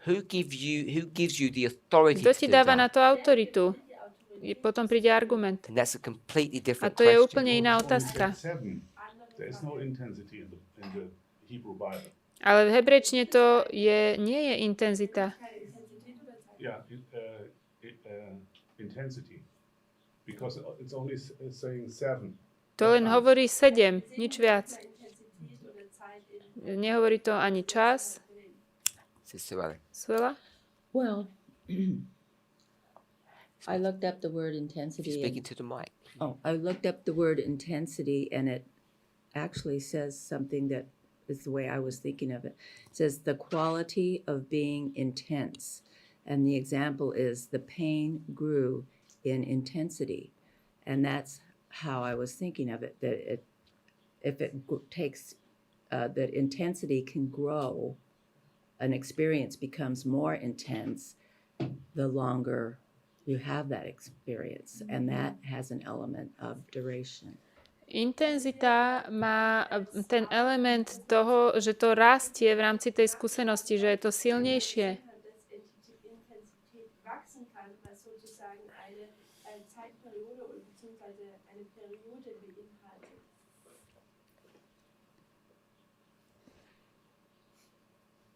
who gives you the authority kto to ti do dáva na that? to autoritu. Potom príde argument. And that's a completely A different to je question. úplne iná otázka. 7. There is no intensity in the Hebrew Bible. Ale v hebrejčine to nie je intenzita. Yeah, intensity. Because it's only saying 7. To len hovorí 7, nič viac. Nehovorí to ani čas. Sister Ellie. Suela? Well, I looked up the word intensity. Speaking to the mic. I looked up the word intensity, and it actually says something that is the way I was thinking of it. It says the quality of being intense. And the example is the pain grew in intensity. And that's how I was thinking of it, that if it takes, that intensity can grow, an experience becomes more intense the longer you have that experience. And that has an element of duration. Intenzita má ten element toho, že to rastie v rámci tej skúsenosti, že je to silnejšie.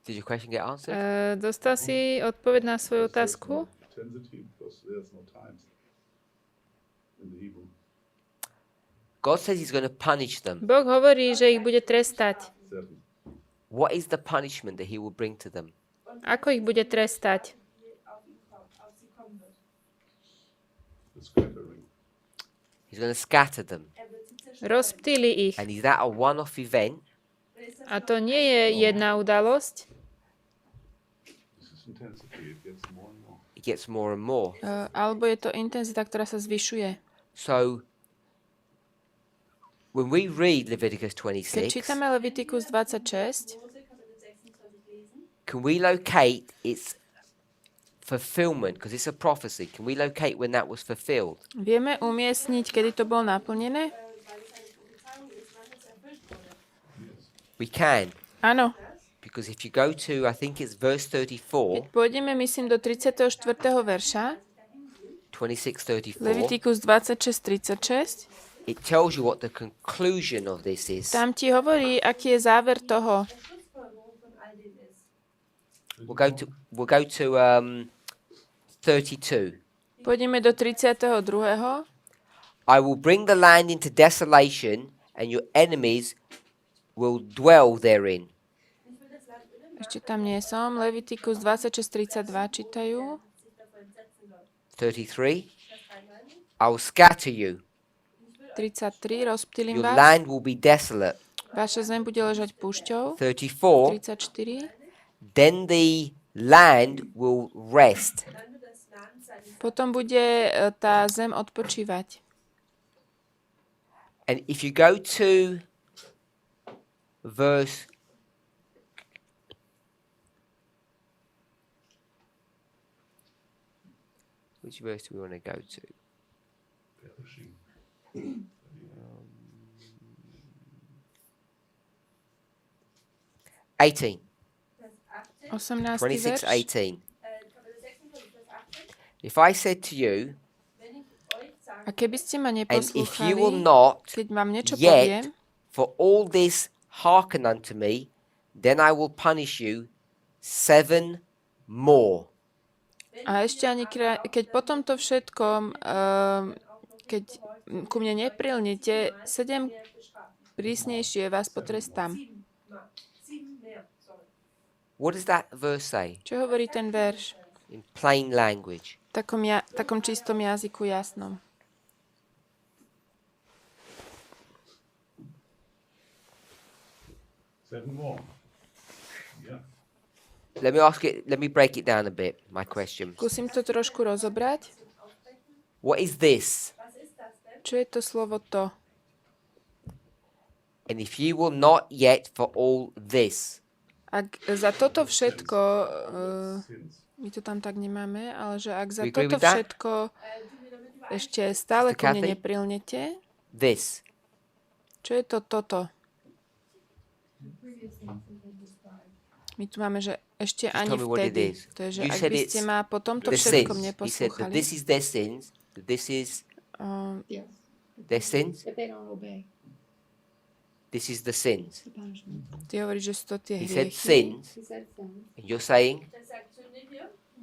Did your question get answered? Dostal si odpoveď na svoju otázku? Intensity because there's no times in the Hebrew. God says he's going to punish them. Boh hovorí, že ich bude trestať. 7. What is the punishment that he will bring to them? Ako ich bude trestať? The scattering. He's going to scatter them. Rozptýli ich. And is that a one-off event? A to nie je jedna udalosť, This is intensity. It gets more and more. It gets more and more. alebo je to intenzita, ktorá sa zvyšuje. So when we read Leviticus Keď 26, čítame Levitikus 26, can we locate its fulfillment? Because it's a prophecy. Can we locate when that was fulfilled? Vieme umiestniť, kedy to bolo naplnené? We can. Áno. Because if you go to, I think it's verse 34, Keď pôjdeme, myslím, do 34. verša, 26:34, Levitikus 26:36, it tells you what the conclusion of this is. tam ti hovorí, aký je záver toho. We'll go to 32. Pôjdeme do 32. I will bring the land into desolation, and your enemies will dwell therein. Ešte tam nie som. Levitikus 26:32 čítajú. 33. I will scatter you. 33. Rozptýlim Your vás. land will be desolate. Vaša zem bude ležať púšťou. 34. 34. Then the land will rest. Potom bude tá zem odpočívať. And if you go to verse which verse do we want to go to? 18. 18. 26, verš. 18. If I said to you, A keby ste ma and if you will neposlúchali, not keď vám niečo yet poviem, for all this hearken unto me, then I will punish you 7 more. a ešte ani keď po tomto všetkom, keď ku mne neprilnete, 7 prísnejšie vás potrestám. What does that verse say? Čo hovorí ten verš? In plain language. V takom čistom jazyku jasnom. Seven more. Yeah. Let me break it down a bit, my question. Skúsim to trošku rozobrať. What is this? Čo je to slovo to? And if you will not yet for all this. Ak za toto všetko, my to tam tak nemáme, ale že ak za We agree toto with that? všetko ešte stále Mr. ku mne Kathy? neprilnete, This. čo je to toto? My tu máme, že ešte ani tell me what it vtedy. is. To je, že You ak said by it's ste ma po tomto The všetkom sins. He said that neposlúchali, this is their sins. That this is Yes. their sins. If they don't obey This is the sins. the punishment. ty hovoríš, že sú to tie He said hriechy. sins. He said sin. And you're saying,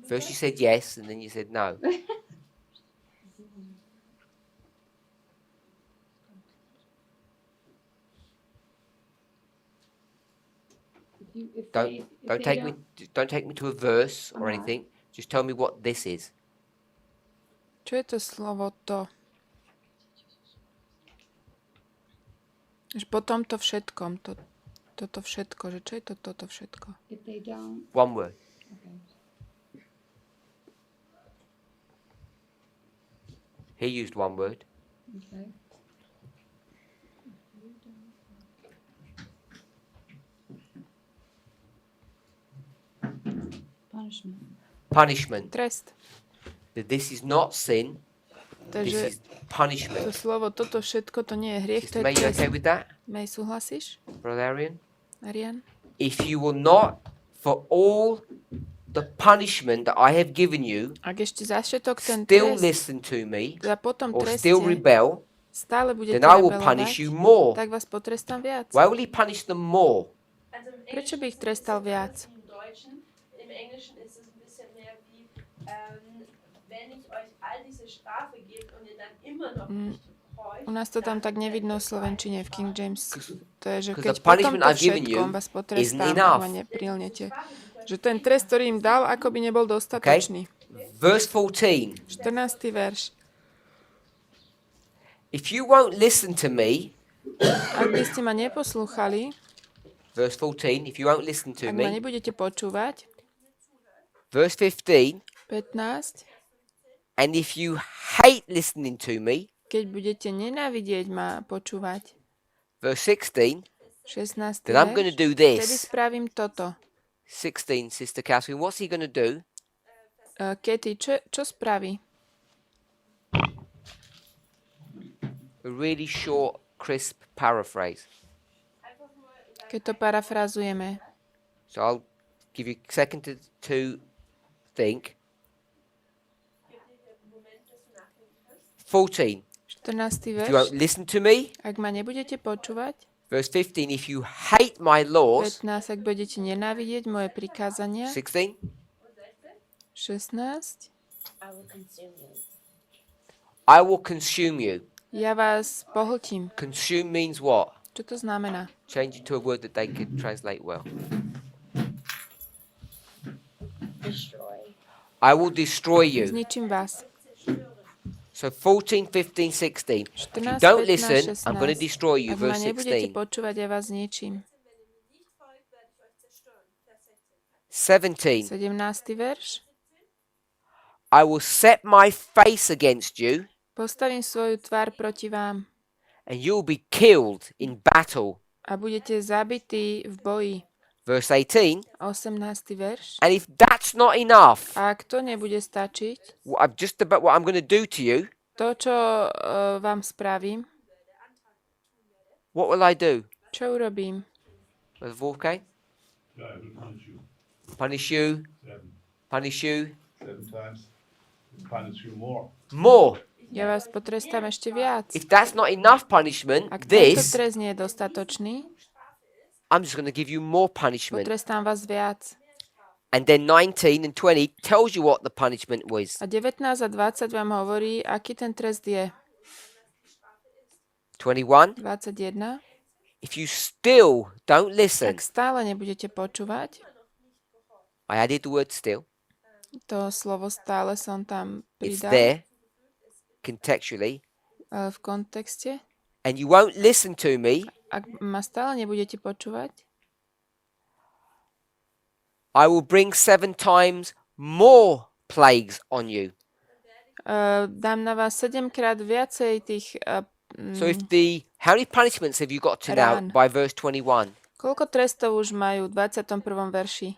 first you said yes, and then you said no. Don't take me to a verse or anything. Just tell me what this is. Čo je to slovo to? Že po tomto všetkom, toto všetko, že čo je to toto všetko? If they don't, One word. okay. He used one word. Okay. Punishment. Punishment. Trest. That this is not sin. This Takže is punishment. to slovo, toto všetko, to nie je hriech, to Sister je May, you trest. okay with that? May, súhlasíš, Brother Arian? Arian? If you will not, for all the punishment that I have given you, Ak ešte za všetok ten still trest, listen to me, a potom or treste, still rebel, stále budete then I will punish you rebelovať, more. tak vás potrestám viac. Why will he punish them more? Prečo by ich trestal viac? Im Deutschen, im Englischen ist es ein bisschen mehr wie, wenn ich euch all diese Strafe gebe und ihr dann immer noch nicht U nás to tam tak nevidno v slovenčine, v King James. To je, že Because keď the po punishment tomto I've given you všetkom vás potrestám, isn't enough. a ma neprilnete. Že ten trest, ktorý im dal, ako by nebol dostatočný. Verse 14. 14. verš. If you won't listen to me, Ak by ste ma neposlúchali, verse 14, if you won't listen to ak ma me, nebudete počúvať, verse 15, 15, and if you hate listening to me, keď budete nenávidieť ma počúvať, verse 16, 16. then I'm going to verš, do vtedy this. spravím toto. 16, Sister Catherine. What's he going to do? Katie, čo spraví? A really short, crisp paraphrase. Keď to parafrazujeme. So I'll give you a second to think. 14. 14. If you won't verš. listen to me, Ak ma nebudete počúvať. verse 15, if you hate my laws, 15. Ak budete nenávidieť moje prikázania. 16, 16. I will consume you. Ja vás pohltím. Consume means what? Čo to znamená? Change it to a word that they could translate well. I will destroy you. Zničím vás. So 14, 15, 16. If you 14, don't 15, listen, 16. I'm going to destroy you. Ak ma Verse nebudete 16. počúvať, ja vás zničím. 17. 17. verš. I will set my face against you, Postavím svoju tvár proti vám and you'll be killed in battle. a budete zabití v boji. Verse 18. 18. verš. And if that's not enough, A ak to nebude stačiť, what I'm going to do to you, to, čo vám spravím, what will I do? čo urobím? Brother Volke? Yeah, I will punish you. Punish you, 7. punish you 7 times. Punish you more. more. Ja vás potrestám ešte viac. If that's not enough punishment, Ak tento this, trest nie je dostatočný, I'm just going to give you more punishment. potrestám vás viac. And then 19 and 20 tells you what the punishment was. A 19 a 20 vám hovorí, aký ten trest je. 21. 21. If you still don't listen, Ak stále nebudete počúvať, I added the word still. to slovo stále som tam It's pridal there contextually. v kontexte. And you won't listen to me, Ak ma stále nebudete počúvať, I will bring 7 times more plagues on you. dám na vás 7-krát viacej tých... So if how many punishments have you got to now Rán. by verse 21? Koľko trestov už majú v 21. verši?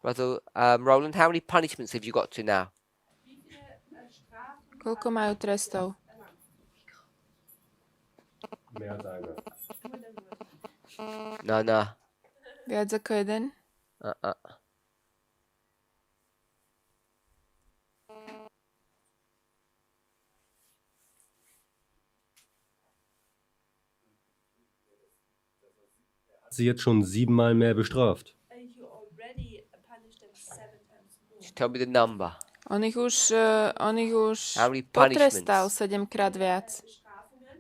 Brother Roland, how many punishments have you got to now? Koľko majú trestov? No. Viac ako jeden? Sie jetzt schon 7-mal mehr bestraft. You already punished them 7 times more. Just tell me the number. On ich už How many potrestal punishments? 7-krát viac. Bestrafungen.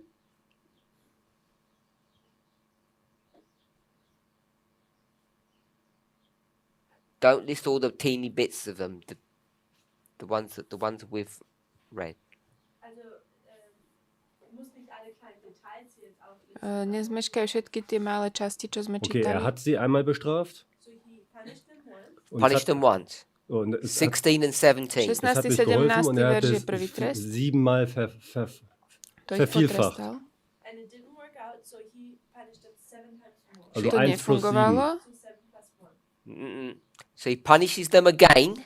Don't list all the teeny bits of them. The ones we've read. Also, muss nicht alle kleinen Details hier jetzt auflisten. Nezmeškajú všetky tie malé časti, čo sme Okay, er čítali. hat sie einmal bestraft. So he punished them once. Und Punish them once. Und es 16 and 17. 16. hat nicht geholfen 17. und er hat verš je es prvý trest. 7-mal To ich vervielfacht. potrestal. And it didn't work out, so he punished them 7 times more. Also To 1 plus 7. nefungovalo, So 7 plus 1. Mm-mm. So he punishes them again.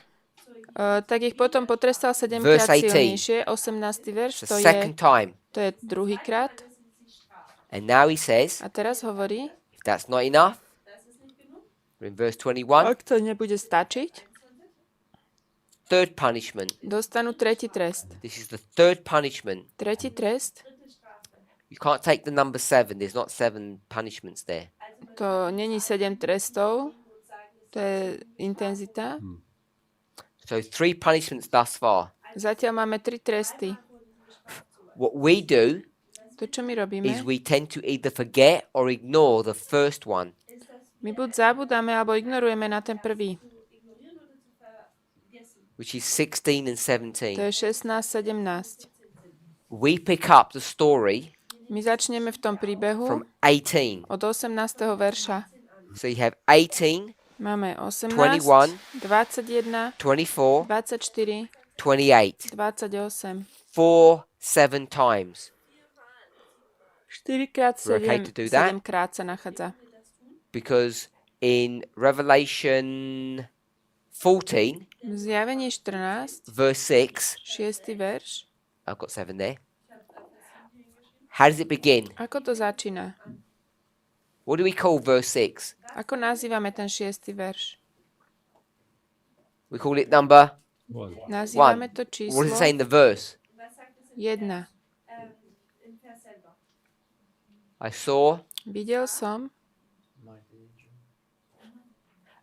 tak ich potom potrestal 7 Verse krát 18. silnejšie. 18. verš, The to second time. je druhýkrát. And now he says, A teraz hovorí, if that's not enough, we're in verse 21, ak to nebude stačiť, third punishment. dostanú tretí trest. This is the third punishment. Tretí trest, You can't take the number 7. There's not 7 punishments there. to není 7 trestov, to je intenzita. So 3 punishments thus far. Zatiaľ máme 3 tresty. What we do To, čo my robíme, is we tend to either forget or ignore the first one. my buď zabudáme, alebo ignorujeme na ten prvý. Which is 16 and To 17. je 16, 17. We pick up the story My začneme v tom príbehu from 18. od 18. verša. So you have 18, Máme 18, 21, 21, 24, 24, 28. 28. 4, 7 times. 4 krát We're okay 7, to do that? 7 krát sa nachádza. Because in Revelation 14, Zjavenie 14, verse 6. 6. verš. I've got 7 there. How does it begin? Ako to začína? What do we call verse 6? Ako nazývame ten 6. verš? We call it number One. Nazývame 1. to What does it say číslo in the verse? 1. Im Vers selber. I saw Videl som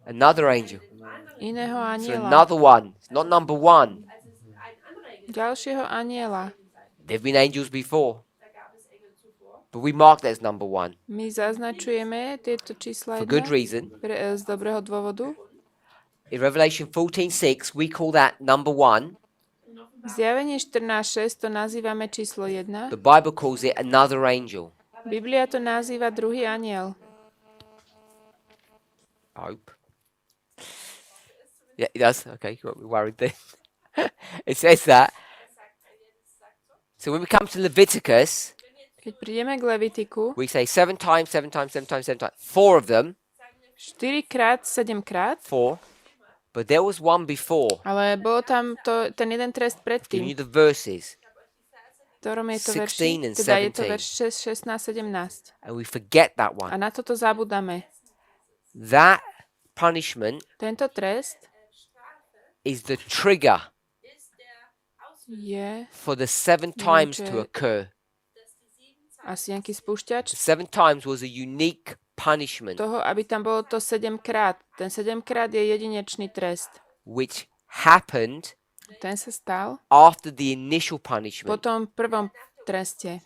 another angel. iného So aniela. another one. It's not number 1. Als es ein anderer Engel Ďalšieho aniela. There have been angels before, da gab es Engel zuvor. but we mark that as number 1 My zaznačujeme tieto čísla for good 1 reason. z dobrého dôvodu. In Revelation 14:6, we call that number 1. V Zjavení 14.6 to nazývame číslo 1. The Bible calls it another angel. Biblia to nazýva druhý aniel. I hope. Yeah, it does. Okay, you got me worried then. It says that. So when we come to Leviticus, Keď prídeme k Levitiku, we say 7 times, 7 times, 7 times, 7 times. 4 of them, 4 krát, 7 krát, 4. But there was one before. ale bol tam ten jeden trest Giving predtým, you the verses. ktorom je to 16 and verši, teda je to 17. verš 6, 16, 17. And we forget that A one. na toto zabudáme. That punishment Tento trest is the trigger je for the 7 times to Neviem, occur. asi nejaký spúšťač 7 times was a unique punishment toho, aby tam bolo to 7 krát. Ten 7 krát je jedinečný trest. which happened Ten sa stal after the initial punishment. po tom prvom treste.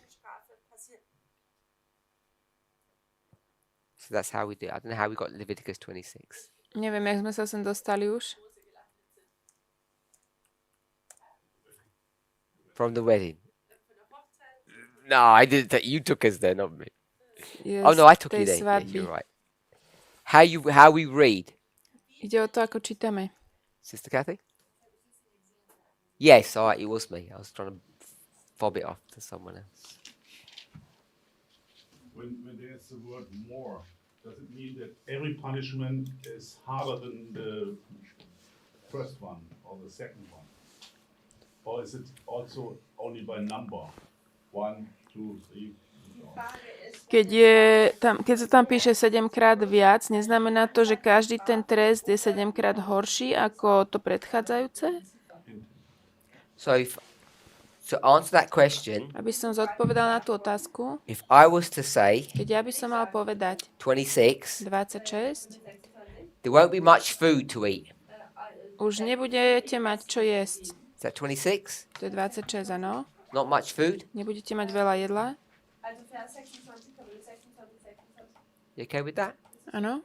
So that's how we do it. I don't know how we got Leviticus 26. Neviem, jak sme sa sem dostali už. From the wedding. No, I didn't. You took us there, not me. Je Oh no, I took z you tej there. Yes, svadby. you're right. How we read, Ide o to, ako čítame. Sister Kathy? Yes, all right. It was me. I was trying to fob it off to someone else. When there's the word more, does it mean that every punishment is harder than the first one or the second one? Or is it also only by number? 1, 2, 3, and so on? Keď sa tam píše 7 krát viac, neznamená to, že každý ten trest je 7 krát horší ako to predchádzajúce? So, to answer that question, Aby som zodpovedal na tú otázku, if I was to say keď ja by som mal povedať 26, 26, there won't be much food to eat. už nebudete mať čo jesť. Is that 26? To je 26, áno? Not much food? Nebudete mať veľa jedla? Also Vers 26, Kapitel 26, 26. You okay with that? Áno?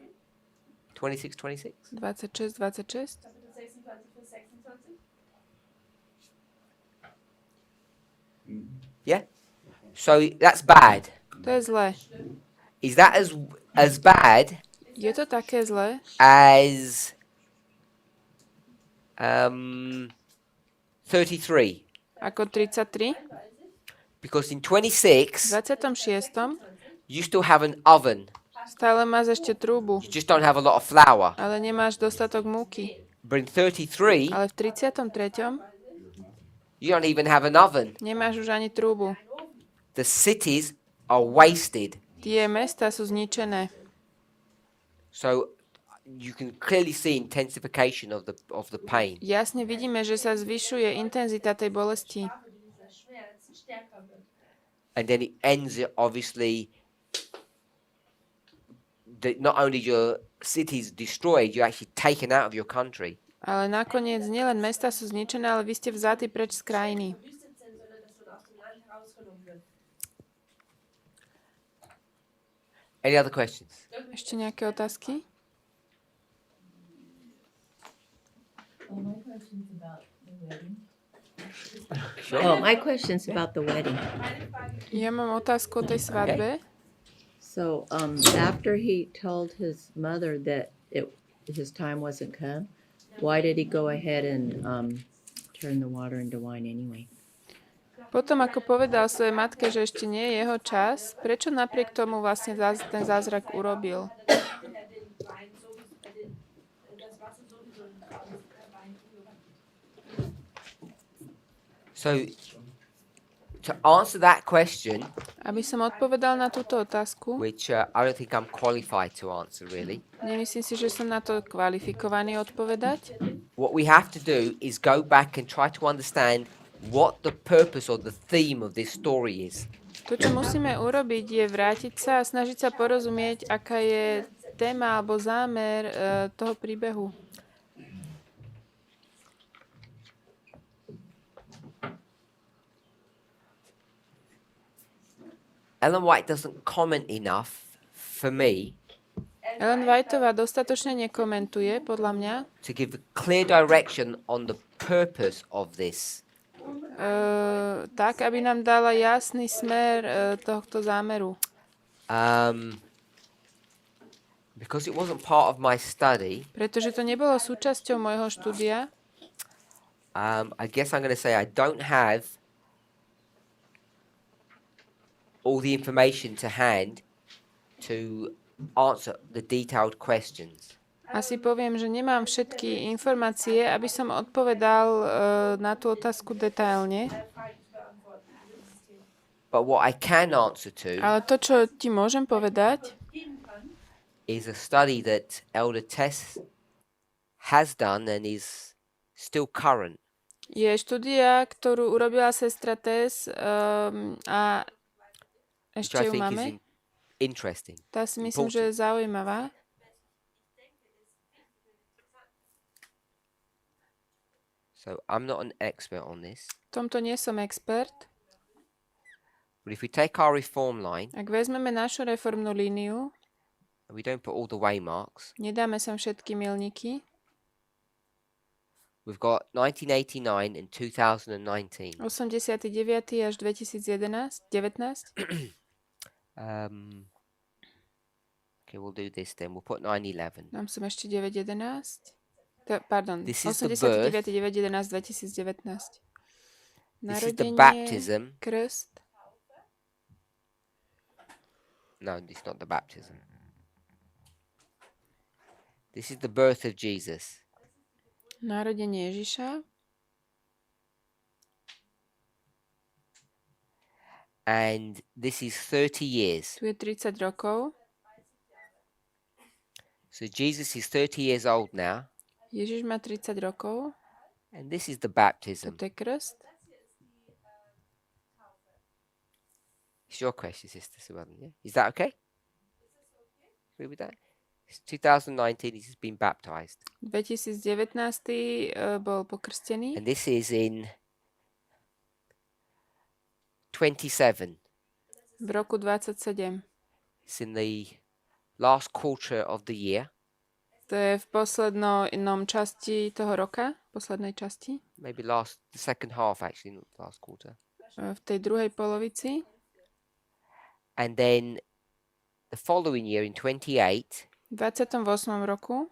26, 26? 26, 26? Kapitel 26, Vers 26. Yeah? So that's bad. To je zlé. Is that as bad Je to také zlé, as 33? ako 33? Because in 26, V 26. you still have an oven. Stále máš ešte trúbu, You just don't have a lot of flour. ale nemáš dostatok múky. But in 33, Ale v 33. you don't even have an oven. nemáš už ani trúbu. The cities are wasted. Tie mesta sú zničené. So you can clearly see intensification of the pain. Jasne vidíme, že sa zvyšuje intenzita tej bolesti. Dieser Schmerz stärker wird. And then it ends it obviously that not only your cities destroyed, you're actually taken out of your country. Ale nakoniec nielen mesta sú zničené, ale vy ste vzatí preč z krajiny. Verwüstet sind, sondern dass man aus dem Land herausgenommen wird. Any other questions? Ešte nejaké otázky? My question's about the wedding. Ja mám otázku o tej svadbe. So, after he told his mother that his time wasn't come, why did he go ahead and turn the water into wine anyway? Potom, ako povedal svojej matke, že ešte nie je jeho čas, prečo napriek tomu vlastne ten zázrak urobil? Er den Wein so So, to answer that question, Aby som odpovedal na túto otázku, which I don't think I'm qualified to answer really, nemyslím si, že som na to kvalifikovaný odpovedať. what we have to do is go back and try to understand what the purpose or the theme of this story is. To, čo musíme urobiť, je vrátiť sa a snažiť sa porozumieť, aká je téma alebo zámer toho príbehu. Ellen White doesn't comment enough for me Ellen Whiteová dostatočne nekomentuje, podľa mňa, to give a clear direction on the purpose of this. tak, aby nám dala jasný smer tohto zámeru. Because it wasn't part of my study, Pretože to nebolo súčasťou môjho štúdia, I guess I'm going to say I don't have all the information to hand to answer the detailed questions. asi poviem, že nemám všetky informácie, aby som odpovedal na tú otázku detailne. But what I can answer to Ale to, čo ti môžem povedať, is a study that Elder Tess has done and is still current. je štúdia, ktorú urobila sestra Tess a Which ešte I ju think is máme. interesting. Tá si myslím, že je zaujímavá. So I'm not an expert on this. V tomto nie som expert. But if we take our reform line Ak vezmeme našu reformnú líniu, and we don't put all the waymarks, nedáme sem všetky milníky, we've got 1989 and 2019. 89. až 2019. Okay, we'll do this then. We'll put 9/11. Dám sem ešte 9.11. Pardon, This is the 89. 9.11. 2019. This is the Narodenie, baptism. krst. No, it's not the baptism. This is the birth of Jesus. Narodenie Ježiša. And this is 30 years. Tu je 30 rokov. So Jesus is 30 years old now. Ježiš má 30 rokov. And this is the baptism. Toto je krst. It's your question, Sister Svatba. Yeah? Is that okay? Agree with that? It's 2019, he's been baptized. 2019 bol pokrstený. And this is in 27. V roku 27. It's in the last quarter of the year. To je v poslednom časti toho roka. Poslednej časti. Maybe the second half actually, not the last quarter. V tej druhej polovici. And then the following year in 28, V 28. roku.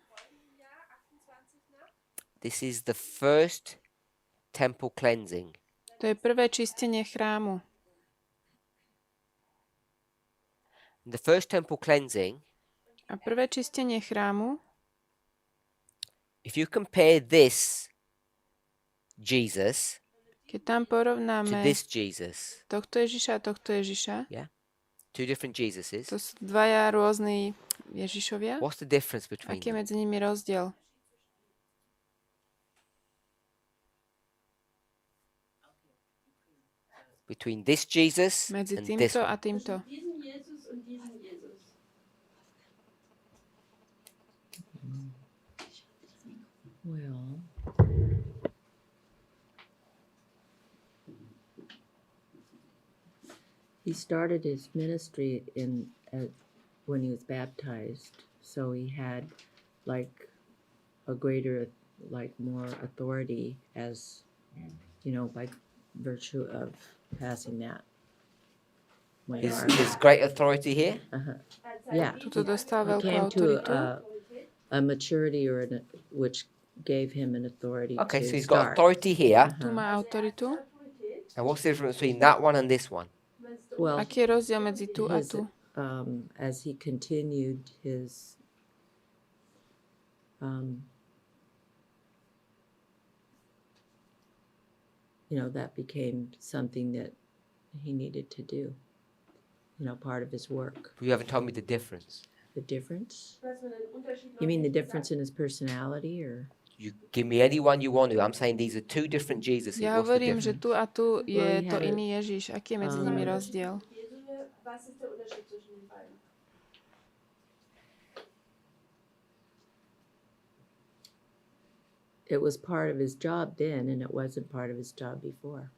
this is the first temple cleansing. To je prvé čistenie chrámu. And the first temple cleansing, A prvé čistenie chrámu, if you compare this Jesus keď tam to porovnáme this Jesus, tohto Ježiša a tohto Ježiša, two different Jesuses, to sú dvaja rôzni Ježišovia. what's the difference between Aký je them? medzi nimi rozdiel? Between this Jesus Medzi and this týmto one. a týmto. Diesen Jesus und diesen Jesus. Well, he started his ministry when he was baptized, so he had like a greater, like more authority as, by virtue of passing that. Is great authority here? Yeah, Tuto dostal he veľkú came to autoritu. a maturity which gave him an authority Okay, to so he's got start. authority here. Tu má autoritu. And what's the difference between that one and this one? Well, Aký je rozdiel medzi tu a his, tu? as he continued his that became something that he needed to do, part of his work. You haven't told me the difference. The difference? Was man den Unterschied noch You mean the nicht difference gesagt? in his personality, or? You give me any one you want to. I'm saying these are two different Jesuses. Ja What's the hovorím, že difference? tu a tu je Well, he to had a- iný Ježiš. Aký je medzi nimi rozdiel? Jesuje, was ist der Unterschied zwischen den beiden? It was part of his job then, and it wasn't part of his job before.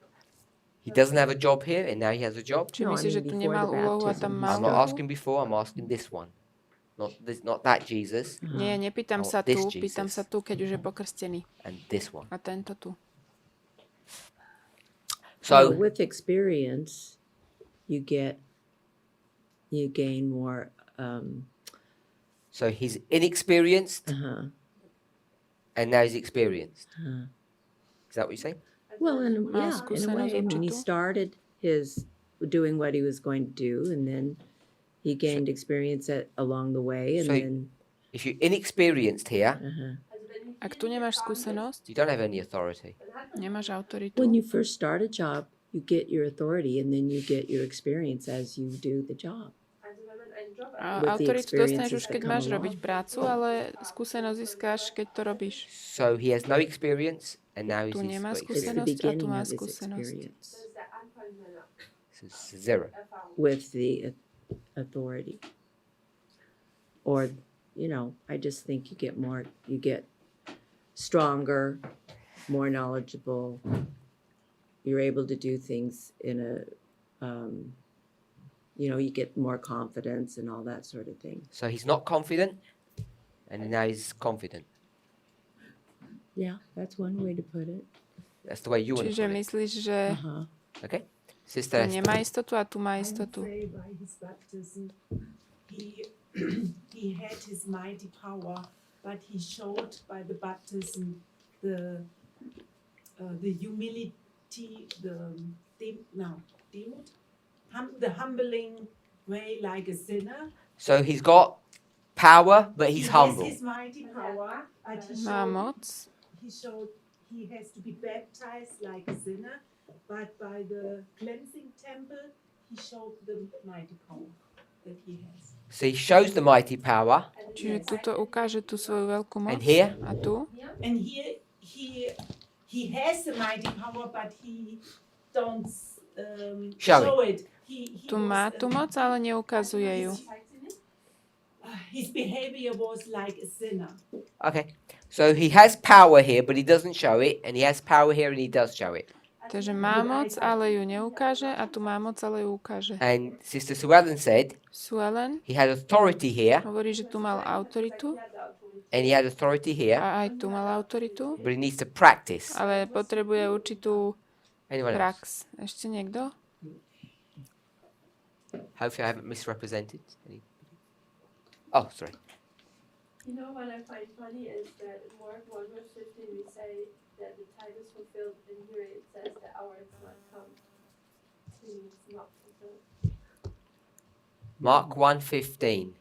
He doesn't have a job here, and now he has a job. Či No, I myslíš, že mean tu before nemal the úlohu a baptism. tam He's mal I'm not úlohu? asking before. I'm asking this one, not that Jesus Nie, nepýtam Oh, sa this tu, Jesus. pýtam sa tu, keď už je pokrstený. and this one. A tento tu. Well, So with experience, you gain more. so he's inexperienced, and now he's experienced. Is that what you're saying? Well, in a Má way, skúsenosť when he určitú. started his doing what he was going to do, and then he gained experience along the way, and So- then If you're inexperienced here, Also wenn die Ak tu nemáš skúsenosť, you don't have any authority. nemáš autoritu. when you first start a job, you get your authority, and then you get your experience as you do the job. also wenn man einen Job A with the autoritu dostaneš experiences už, keď that come máš along. robiť prácu, ale skúsenosť získáš, keď to robíš. So he has no experience, and now he's Tu nemá got It's the skúsenosť. experience. a tu beginning má of his skúsenosť. experience das ist der Anfang seiner So it's zero. Erfahrung. with the authority. Or, I just think you get stronger, more knowledgeable. You're able to do things in a, you get more confidence and all that sort of thing. So he's not confident, and now he's confident. Yeah, that's one way to put it. That's the way you want to Čiže put it. myslíš, že Uh-huh. Okay, tu Sister Esther. nemá istotu a tu má I would istotu. say by his baptism, he he had his mighty power, but he showed by the baptism the humility, the humbling way like a sinner. So he's got power, but he's He humble. has his mighty power, but Má moc, he has to be baptized like a sinner. But by the cleansing temple, he showed the mighty power that he has. So he shows the mighty power, čiže tuto ukáže tú svoju veľkú moc. and here A tu? And here he has the mighty power, but he don't Show show it. He Tu má tú moc, ale neukazuje ju. His behavior was like a sinner. Okay. So he has power here, but he doesn't show it, and he has power here, and he does show it. Takže má moc, ale ju neukáže a tu má moc, ale ju ukáže. And Sister Sue Ellen said Suelen he had authority here, hovorí, že tu mal autoritu and he had authority here, a aj tu mal autoritu, but he needs to practice. ale potrebuje určitú Anyone else? prax. Ešte niekto? Hopefully, I haven't misrepresented. Oh, sorry. You know what I find funny is that in Mark 1 verse 15 we say that the time is fulfilled, and here it says the hour is not come. It's not fulfilled. Mark 1:15.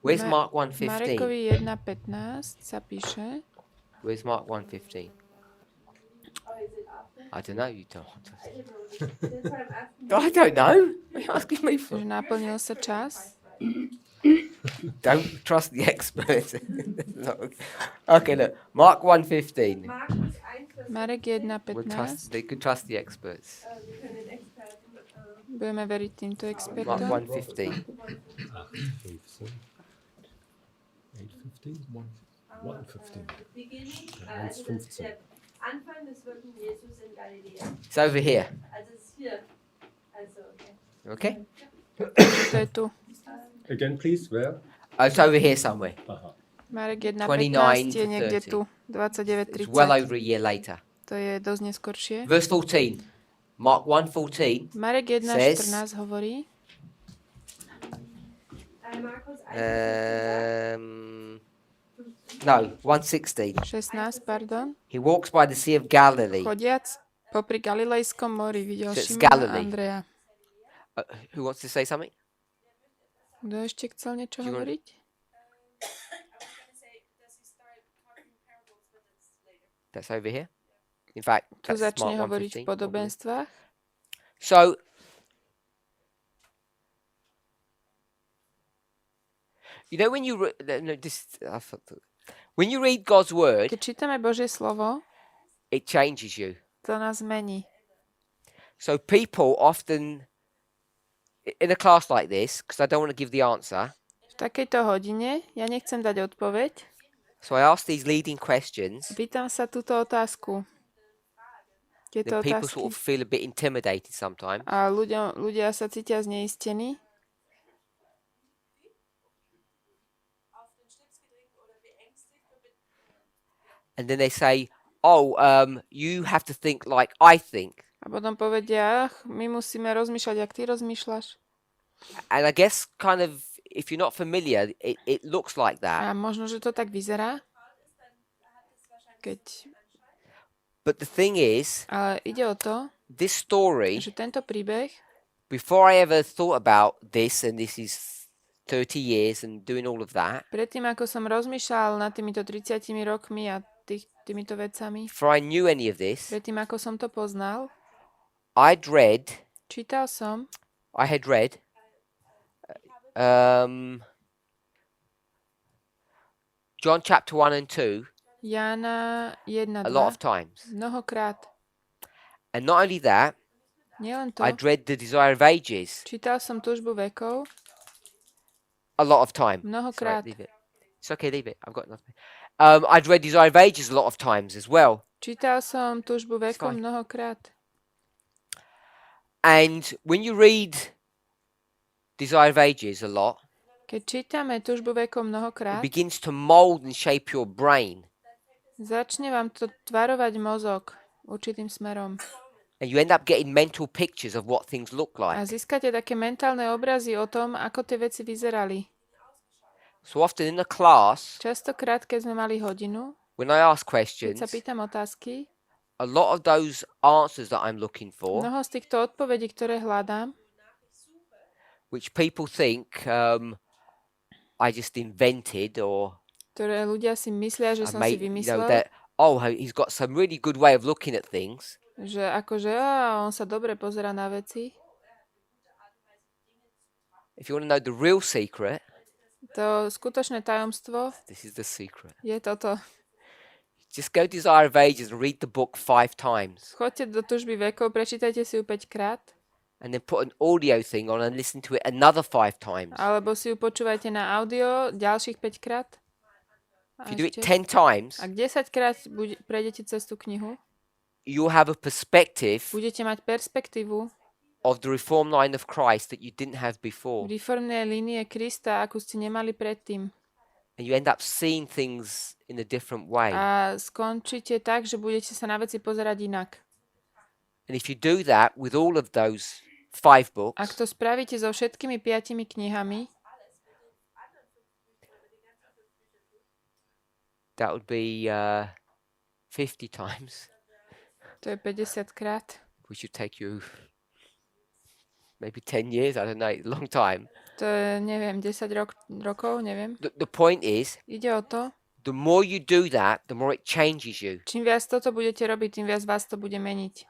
Where's Mark 1:15? Marekovi 1.15 sa píše. Where's Mark 1:15? Oh, is it after? I don't know. You don't. I don't know. That's why I'm asking. I don't know. What are you asking me for? Že naplnil sa čas. Don't trust the experts. Okay, look. Mark 1:15. Markus 1 Vers Marek We'll 1.15. trust. They could trust the experts. wir können den Experten Budeme veriť týmto Mark expertom. 1:15. 8:15? 1:15. beginnen, also das ist der Anfang des Wirken Jesus in Galiläa. It's over here. Also es ist hier. Also, okay. Okay. To je tu. Again, please, where? It's over here somewhere. Aha. Marek 29 1.15 je to niekde 30. tu. It's well 29.30. over a year later. To je dosť neskôršie. Verse 14. Mark 1:14. Marek says- 1.14 hovorí. Markus 1 No, 1:16. 16, pardon. He walks by the Sea of Galilee. Chodiac popri Galilejskom mori videl So it's Šimona a Galilee. Andreja. Who wants to say something? Kto ešte chcel niečo Do you want- hovoriť? That's over here. In fact, Tu that's začne Mark hovoriť v 1:15 probably. podobenstvách. So, you know when you when you read God's word, Keď čítame Božie slovo, it changes you. to nás mení. So people often in a class like this, because I don't want to give the answer, V takejto hodine ja nechcem dať odpoveď. so I ask these leading questions. Pýtam sa túto otázku. Tieto Then people otázky. sort of feel a bit intimidated sometimes. A ľudia sa cítia zneistení. And then they say, "Oh, you have to think like I think." A potom povedia, my musíme rozmýšľať, jak ty rozmýšľaš. And I guess kind of if you're not familiar, it looks like that. A možno, že to tak vyzerá. But the thing is, Ale ide o to, this story, že tento príbeh, before I ever thought about this, and this is 30 years and doing all of that, predtým ako som rozmýšľal nad týmito 30 rokmi a týmito vecami, before I knew any of this, predtým ako som to poznal, čítal som, I had read John chapter 1 and 2 Jána 1, 2, a lot of times. mnohokrát. And not only that, Nielen to, I'd read The Desire of Ages čítal som Túžbu vekov a lot of time. mnohokrát. Sorry, leave it. It's okay, leave it. I've got nothing. I'd read Desire of Ages a lot of times as well. Čítal som Túžbu vekov fine. mnohokrát. And when you read Desire of Ages a lot, Keď čítame Túžbu vekov it mnohokrát, begins to mold and shape your brain. začne vám to tvarovať mozog určitým smerom. And you end up getting mental pictures of what things look A like. získate také mentálne obrazy o tom, ako tie veci vyzerali. So often in the class, Častokrát, keď sme mali hodinu, when I ask keď questions, sa pýtam otázky, a lot of those answers that I'm looking for, mnoho z týchto odpovedí, ktoré hľadám, which people think I just invented or ktoré ľudia si myslia, že I som si made, vymyslel, that, oh, he's got some really good way of looking at things. že akože on sa dobre pozerá na veci. If you want to know the real secret, To skutočné tajomstvo this is the secret. je toto. Just go to Desire of Ages and read the book 5 times. Choďte do Túžby vekov, prečítajte si ju 5 krát, And then put an audio thing on and listen to it another 5 times. alebo si ju počúvajte na audio ďalších 5 krát. If you do it 10 times, Ak 10 krát prejdete cez tú knihu, you'll have a perspective budete mať perspektívu of the reform line of Christ that you didn't have before. reformnej línie Krista, akú ste nemali predtým. And you end up seeing things in a different way. A skončíte tak, že budete sa na veci pozerať inak. And if you do that with all of those 5 books, Ak to spravíte so všetkými 5 knihami, that would be 50 times, to je 50 krát. which would take you maybe 10 years, I don't know, a long time. To je, neviem, 10 rokov, neviem. The point is, Ide o to, the more you do that, the more it changes you. čím viac toto budete robiť, tým viac vás to bude meniť.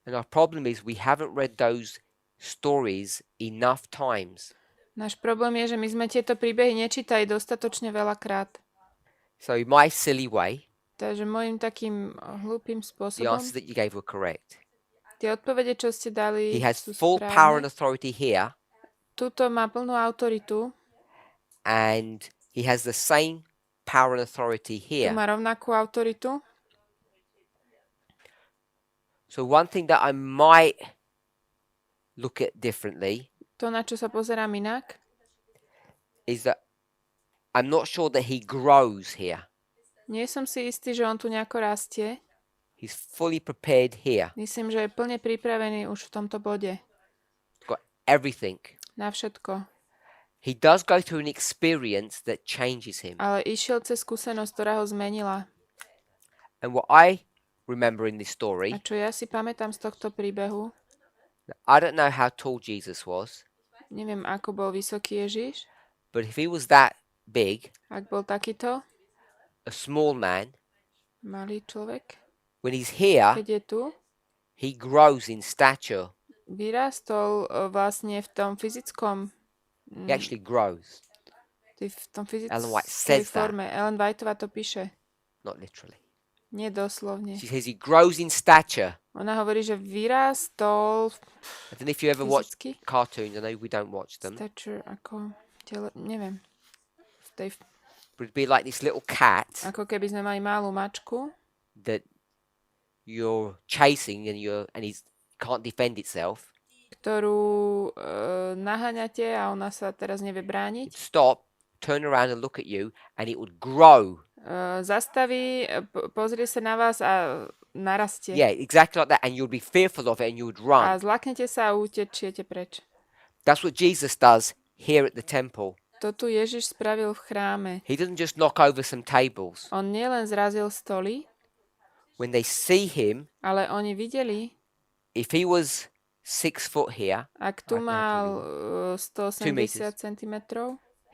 And our problem is we haven't read those stories enough times. Náš problém je, že my sme tieto príbehy nečítali dostatočne veľakrát. So in my silly way, Takže môjim takým hlúpým the spôsobom, answers that you gave were correct. tie odpovede, čo ste dali, He has sú full power and správne. authority here, Tuto má plnú autoritu, and he has the same power and authority tu here. má rovnakú autoritu. So one thing that I might look at differently To, na čo sa pozerám inak, is that I'm not sure that he grows here. nie som si istý, že on tu nejako rastie. He's fully prepared here. Myslím, že je plne pripravený už v tomto bode Got everything. na všetko. He does go through an experience that changes him. Ale išiel cez skúsenosť, ktorá ho zmenila. And what I remember in this A story, čo ja si pamätám z tohto príbehu, I don't know how tall Jesus was, neviem, ako bol vysoký Ježiš, but if he was that big, ak bol takýto a small man, malý človek, When he's here, keď je tu, he grows in stature. vyrástol vlastne v tom fyzickom He actually grows, v tom Ellen White fyzickej says that. forme. Ellen Whiteová to píše. not literally. Nie doslovne. She says he grows in stature. Ona hovorí, že vyrástol I don't know if you ever watched fyzicky. cartoons. I know we don't watch them. Stature ako neviem. V tej, But it'd be like this little cat ako keby sme mali malú mačku, that you're chasing and he can't defend itself. ktorú naháňate a ona sa teraz nevie brániť. It'd stop, turn around and look at you, and it would grow. Zastaví, pozrie sa na vás a narastie. Yeah, exactly like that. And you'd be fearful of it and you would A run. zlaknete sa a utečiete preč. That's what Jesus does here at the temple. To tu Ježiš spravil v chráme. He doesn't just knock over some tables. On nielen zrazil stoly, When they see him, ale oni videli, if he was 6 foot here, ak tu Ak mal 2 meters. 180 cm,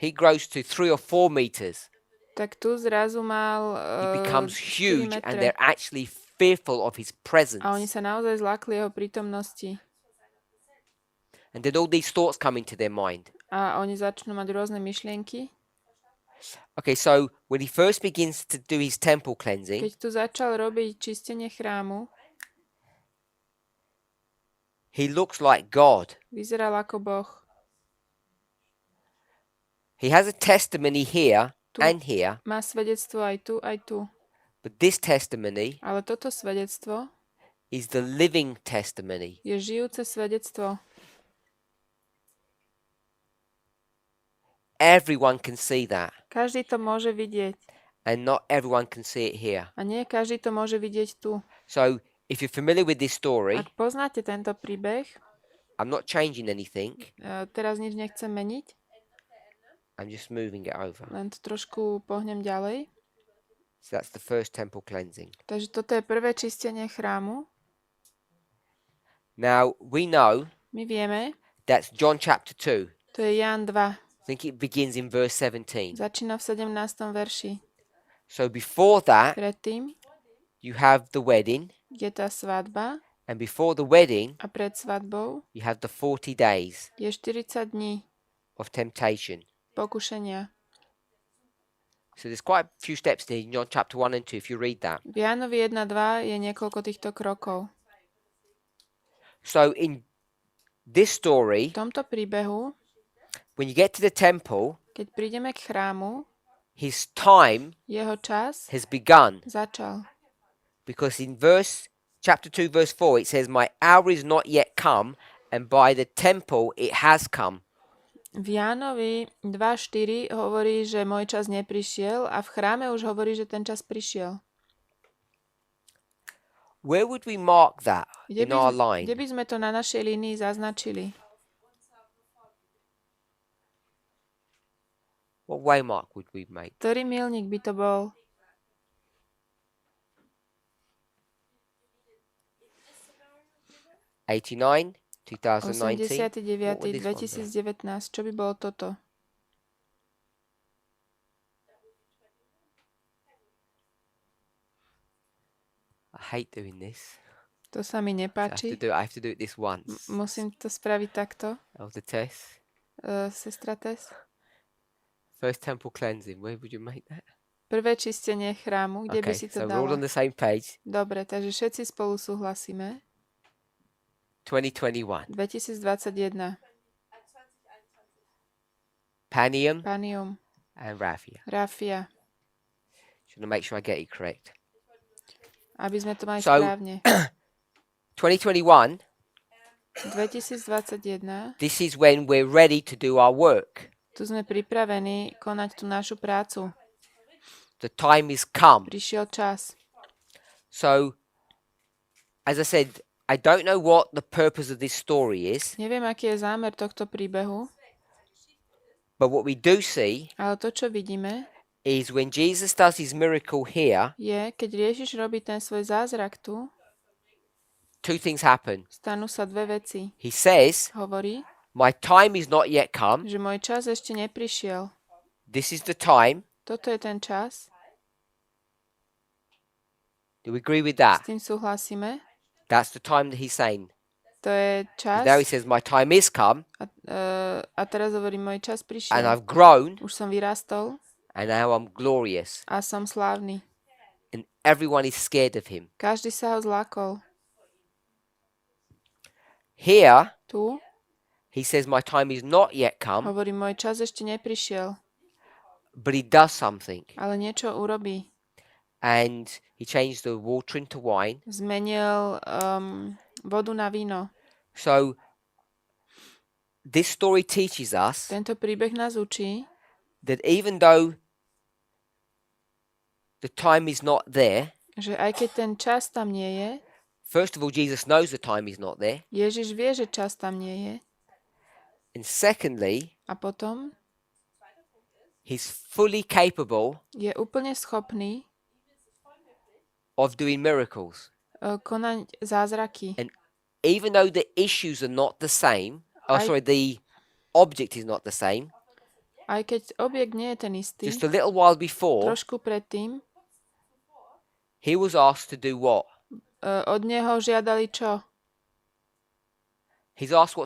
he grows to 3 or 4 meters. tak tu zrazu mal He becomes 4 huge and metre. they're actually fearful of his presence. A oni sa naozaj zlakli jeho prítomnosti. And then all these thoughts come into their mind. A oni začnú mať rôzne myšlienky. Okay, so when he first begins to do his temple cleansing, Keď tu začal robiť čistenie chrámu, he looks like God. vyzeral ako Boh. He has a testimony here Tu and here, má svedectvo aj tu, aj tu. but this testimony Ale toto svedectvo is the living testimony. je žijúce svedectvo. Everyone can see that, Každý to môže vidieť. and not everyone can see it here. A nie každý to môže vidieť tu. So, if you're familiar with this story, Ak poznáte tento príbeh, I'm not changing anything, teraz nič nechcem meniť, I'm just moving it over. len to trošku pohnem ďalej. So, that's the first temple cleansing. Takže toto je prvé čistenie chrámu. Now, we know My vieme, that's John chapter 2. to je Ján 2. I think it begins in verse 17. Začína v 17. verši. So, before that, Predtým you have the wedding, je tá svadba and before the wedding, a pred svadbou you have the 40 days je 40 dní of temptation. pokušenia. So there's quite a few steps there in John chapter 1 and 2 if you read that. V Jánovi 1.2 je niekoľko týchto krokov. So in this story, V tomto príbehu, when you get to the temple, keď prídeme k chrámu, his time jeho čas has begun. začal. Because in chapter 2 verse 4 it says, "My hour is not yet come, and by the temple it has come." V Jánovi 2.4 hovorí, že môj čas neprišiel a v chráme už hovorí, že ten čas prišiel. Where would we mark that Kde in our by, kde line? by sme to na našej línii zaznačili? What waymark would we make? Ktorý milník by to bol? '89, 2019. 89. What would this one be? 2019. Čo by bolo toto? I hate doing this. To sa mi So nepáči. I have to do it this once. Musím to spraviť takto. Of the test. Sestra Tess. First temple cleansing. Where would you make that? Prvé čistenie chrámu, kde by Okay, si so to we're all on dala? the same page. Dobre, takže všetci spolu súhlasíme. 2021. 2021. Panium Panium. and Raphia. Rafia. Should I make sure I get it correct? Aby sme to mali So- správne. 2021, 2021. this is when we're ready to do our work. Tu sme pripravení konať tú našu prácu. The time is come. Prišiel čas. So, as I said, I don't know what the purpose of this story is, Neviem, aký je zámer tohto príbehu, but what we do see ale to, čo vidíme, is when Jesus does his miracle here, je, keď Ježiš robí ten svoj zázrak tu, two things happen. stanú sa dve veci. He says, Hovorí, "My time is not yet come. že môj čas ešte neprišiel. This is the time." Toto je ten čas. Do Do we agree with S that? tým súhlasíme. That's the time that he's saying. To je 'Cause čas. now he says, my time is come, A teraz hovorím, môj čas and prišiel. I've grown, Už som vyrastol and now I'm glorious. a som slávny. And everyone is scared of him. Každý sa ho zlákol. Here, Tu he says, my time is not yet come, hovorí, môj čas ešte neprišiel, but he does something. ale niečo urobí. And he changed the water into wine. Zmenil vodu na víno. So this story teaches us Tento príbeh nás učí, that even though the time is not there, že aj keď ten čas tam nie je, first of all, Jesus knows the time is not there. Ježiš vie, že čas tam nie je. And secondly, A potom he's fully capable je úplne schopný of doing miracles. konať zázraky. And even though the issues are not the same, I- the object is not the same, Aj keď objekt nie je ten istý, just a little while before, trošku predtým he was asked to do what? od neho žiadali čo? He's asked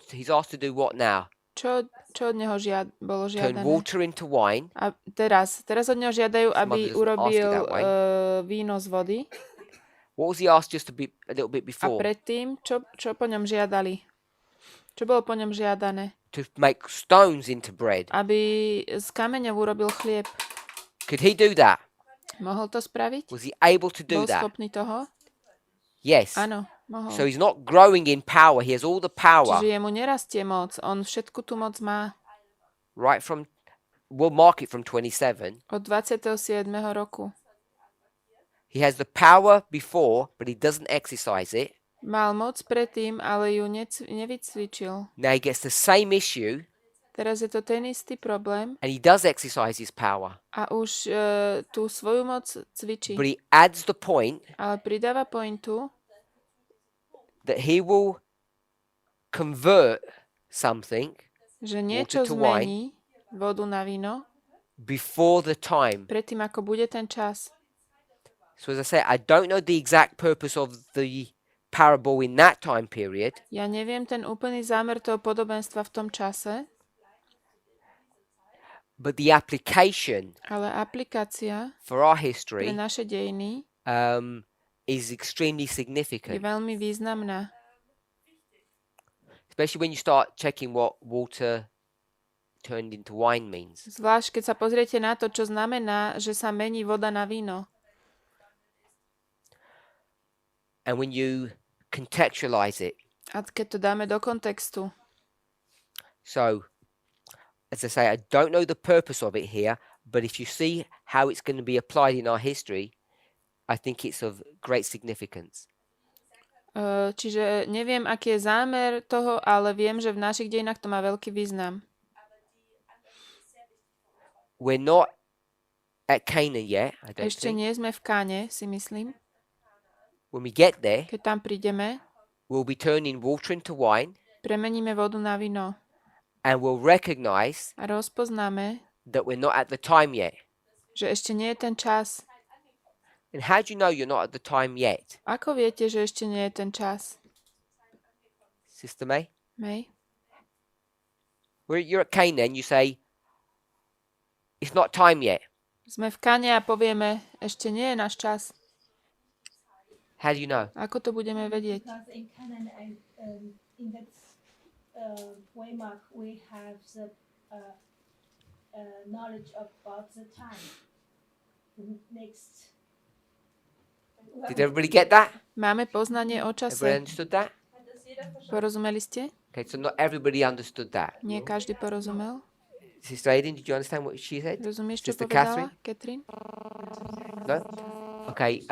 to do what now? Čo od neho bolo Turn žiadané? water into wine. A teraz od neho žiadajú, aby doesn't ask it urobil that way. víno z vody. What was he asked just a little bit A before? predtým, čo po ňom žiadali? Čo bolo po ňom žiadané? To make stones into bread. Aby z kameňov urobil chlieb. Could he do that? Mohol to spraviť? Was he able to do Bol that? schopný toho? Yes. Áno, mohol. So he's not growing in power. He has all the power Čiže jemu nerastie moc. On všetku tú moc má right from, we'll mark it from 27. od 27. roku. He has the power before, but he doesn't exercise it. Mal moc predtým, ale ju nevycvičil. Now he gets the same issue Teraz je to ten istý problém and he does exercise his power. a už tú svoju moc cvičí. But he adds the point Ale pridáva pointu, that he will convert something že niečo Water to wine. zmení vodu na víno before the time. predtým, ako bude ten čas. So as I say, I don't know the exact purpose of the parable in that time period, Ja neviem ten úplný zámer toho podobenstva v tom čase, but the application ale aplikácia for our pre history naše dejiny is extremely je significant, veľmi významná. especially when you start checking what water turned into wine means. Zvlášť, keď sa pozriete na to, čo znamená, že sa mení voda na víno. And when you contextualize it. A keď to dáme do kontextu. So, as I say, I don't know the purpose of it here, but if you see how it's going to be applied in our history, I think it's of great significance. Čiže neviem, aký je zámer toho, ale viem, že v našich dejinách to má veľký význam. We're not at Canaan yet, I don't Ešte think. nie sme v Káne, si myslím. When we get there, Keď tam prídeme, we'll be turning water into wine, premeníme vodu na víno and we'll recognize a rozpoznáme, that we're not at the time yet. že ešte nie je ten čas. And how do you know you're not at the time yet? Ako viete, že ešte nie je ten čas? Sister May? May? You're at Canaan, you say, it's not time yet. Sme v Káne a povieme, ešte nie je náš čas. How do you know? Ako to budeme vedieť? Because in Canaan and in that waymark we have the knowledge about the time. The next. Did everybody get that? Máme poznanie o Everybody čase. understood that? Porozumeli ste? Okay, so not everybody understood that. Nie každý porozumel. Sister Aiden, did you understand what she said? Rozumieš, čo Sister povedala? Catherine? No? Okay,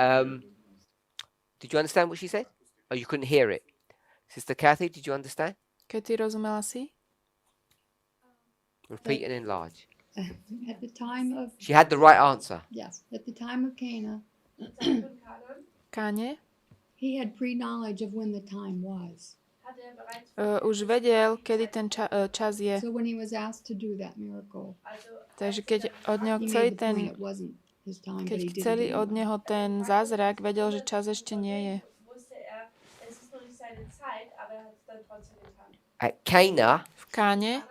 did you understand what she said? Oh, you couldn't hear it. Sister Kathy, did you understand? Katy, rozumela si? Repeat and enlarge. At the time of, She had the right answer. yes, at the time of Cana, Káne? he had pre-knowledge of when the time was. Už vedel, kedy ten čas je. So when he was asked to do that miracle, Takže keď od neho he chceli made the point ten it wasn't his time, but Keď he did it chceli anyway. od neho ten zázrak, vedel, že čas ešte nie je. Wusste er, es ist noch nicht seine Zeit, aber er hat es dann trotzdem getan. At Cana, V Káne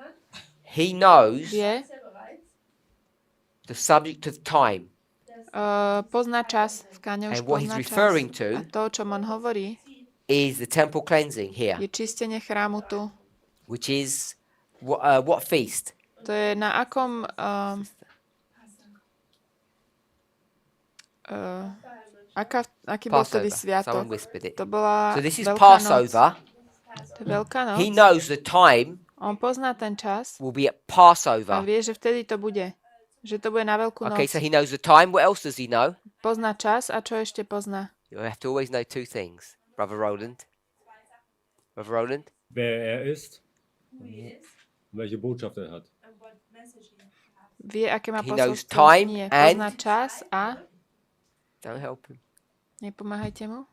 he knows vie, Ist er bereit? the subject of time. pozná čas. V Káne už And what he's pozná čas. referring A to to, o čom on hovorí, is the temple cleansing here, je čistenie chrámu tu. which is what feast? To je na akom... aký bol vtedy Passover. Someone sviatok? whispered it. To bola So this is Veľká noc. Passover. To je Veľká noc. He knows the time On pozná ten čas will be at a Passover. vie, že vtedy to bude. Že to bude na Veľkú Okay, noc. so he knows the time. What else does he know? Pozná čas a čo ešte pozná? You have to always know two things, Brother Roland. Brother Roland? Wer er ist, Who he is welche Botschaft er hat. and what message he has. Vie, aké má He knows posolstvo. time Nie, and- pozná čas a... Don't help him. Nepomáhajte mu.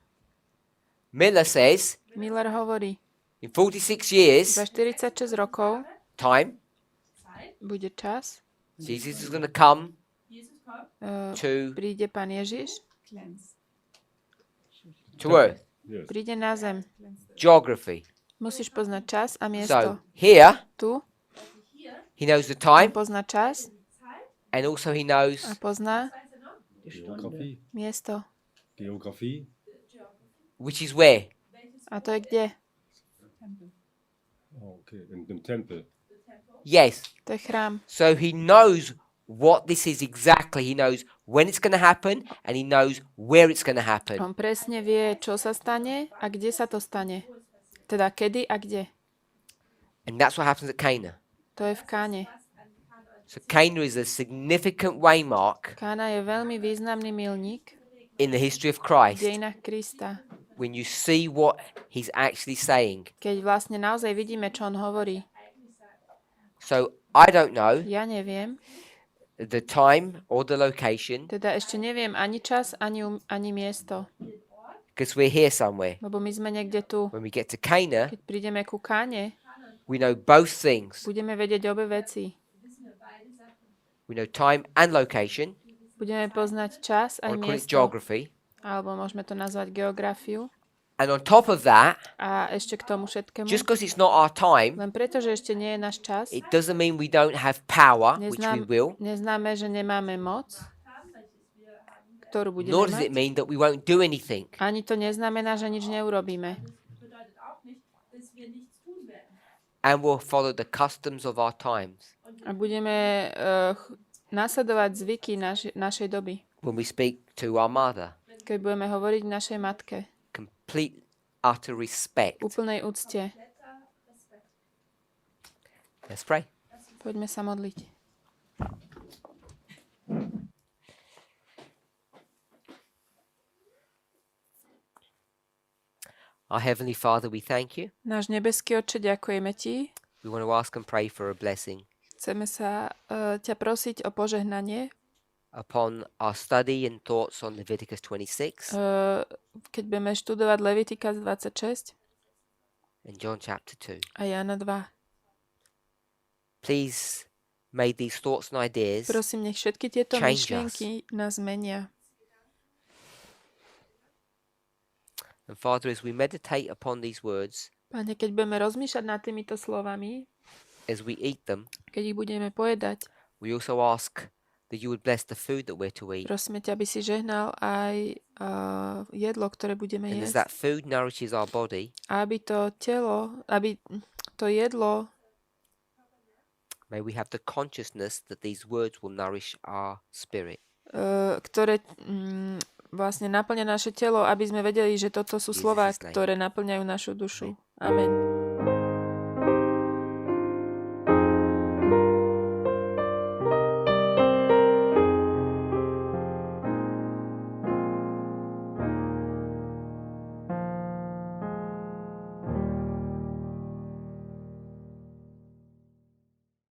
Miller says Miller hovorí, in 46 years, za 46 rokov time, bude čas, Jesus is going to come Jesus kommt, to príde Pán Ježiš, earth. Yes. príde na zem. Geography. Musíš poznať čas a So miesto. here, Tu he knows the on time pozná čas and also he knows a pozná Geografie. miesto. Geografie. which is where. A to je kde? Oh, okay. In dem Tempel. Yes. To je chrám. So he knows what this is exactly. He knows when it's going to happen and he knows where it's going to happen. On presne vie, čo sa stane a kde sa to stane. Teda kedy a kde. And that's what happens at Cana. To je v Káne. So Cana is a significant waymark Kána je veľmi významný milník in the history of v Christ dejinách Krista. when you see what he's actually saying. Keď vlastne naozaj vidíme, čo on hovorí. So I don't know Ja neviem, the time or the location teda ešte neviem ani čas, ani miesto. because we're here somewhere. Lebo my sme niekde tu. When we get to Cana, Keď prídeme ku Káne, we know both things. budeme vedieť obe veci. We know time and location, Budeme poznať čas aj or call it miesto. geography. Alebo môžeme to nazvať geografiu. And on top of that, A ešte k tomu všetkému. just because it's not our time, Len preto, že ešte nie je náš čas, it doesn't mean we don't have power, which we will, neznáme, že nemáme moc, ktorú budeme nor does it mať. mean that we won't do anything. Ani to neznamená, že nič neurobíme. bedeutet auch nicht, dass wir nichts tun werden. And we'll follow the customs of our times. A budeme nasledovať zvyky našej doby. When we speak to our mother, Keď budeme hovoriť našej matke. complete, utter respect. Úplnej úcte. Let's pray. Poďme sa modliť. Our Heavenly Father, we thank you. Náš nebeský Otče, ďakujeme Ti. We want to ask and pray for a blessing Chceme sa ťa prosiť o požehnanie, upon our study and thoughts on Leviticus 26 keď budeme študovať Levitika 26 and John chapter 2. a Jana 2. Please may these thoughts and ideas Prosím, nech všetky tieto change myšlienky nás zmenia. and Father, as we meditate upon these words, Pane, keď budeme rozmýšľať nad týmito slovami, as we eat them, keď ich budeme pojedať, we also ask that you would bless the food that we're to eat. prosíme ťa, aby si žehnal aj jedlo, ktoré budeme And as jesť. that food nourishes our body, A aby to jedlo, may we have the consciousness that these words will nourish our spirit. ktoré vlastne naplňa naše telo, aby sme vedeli, že toto sú Jesus' slová, name. ktoré naplňajú našu dušu. Amen.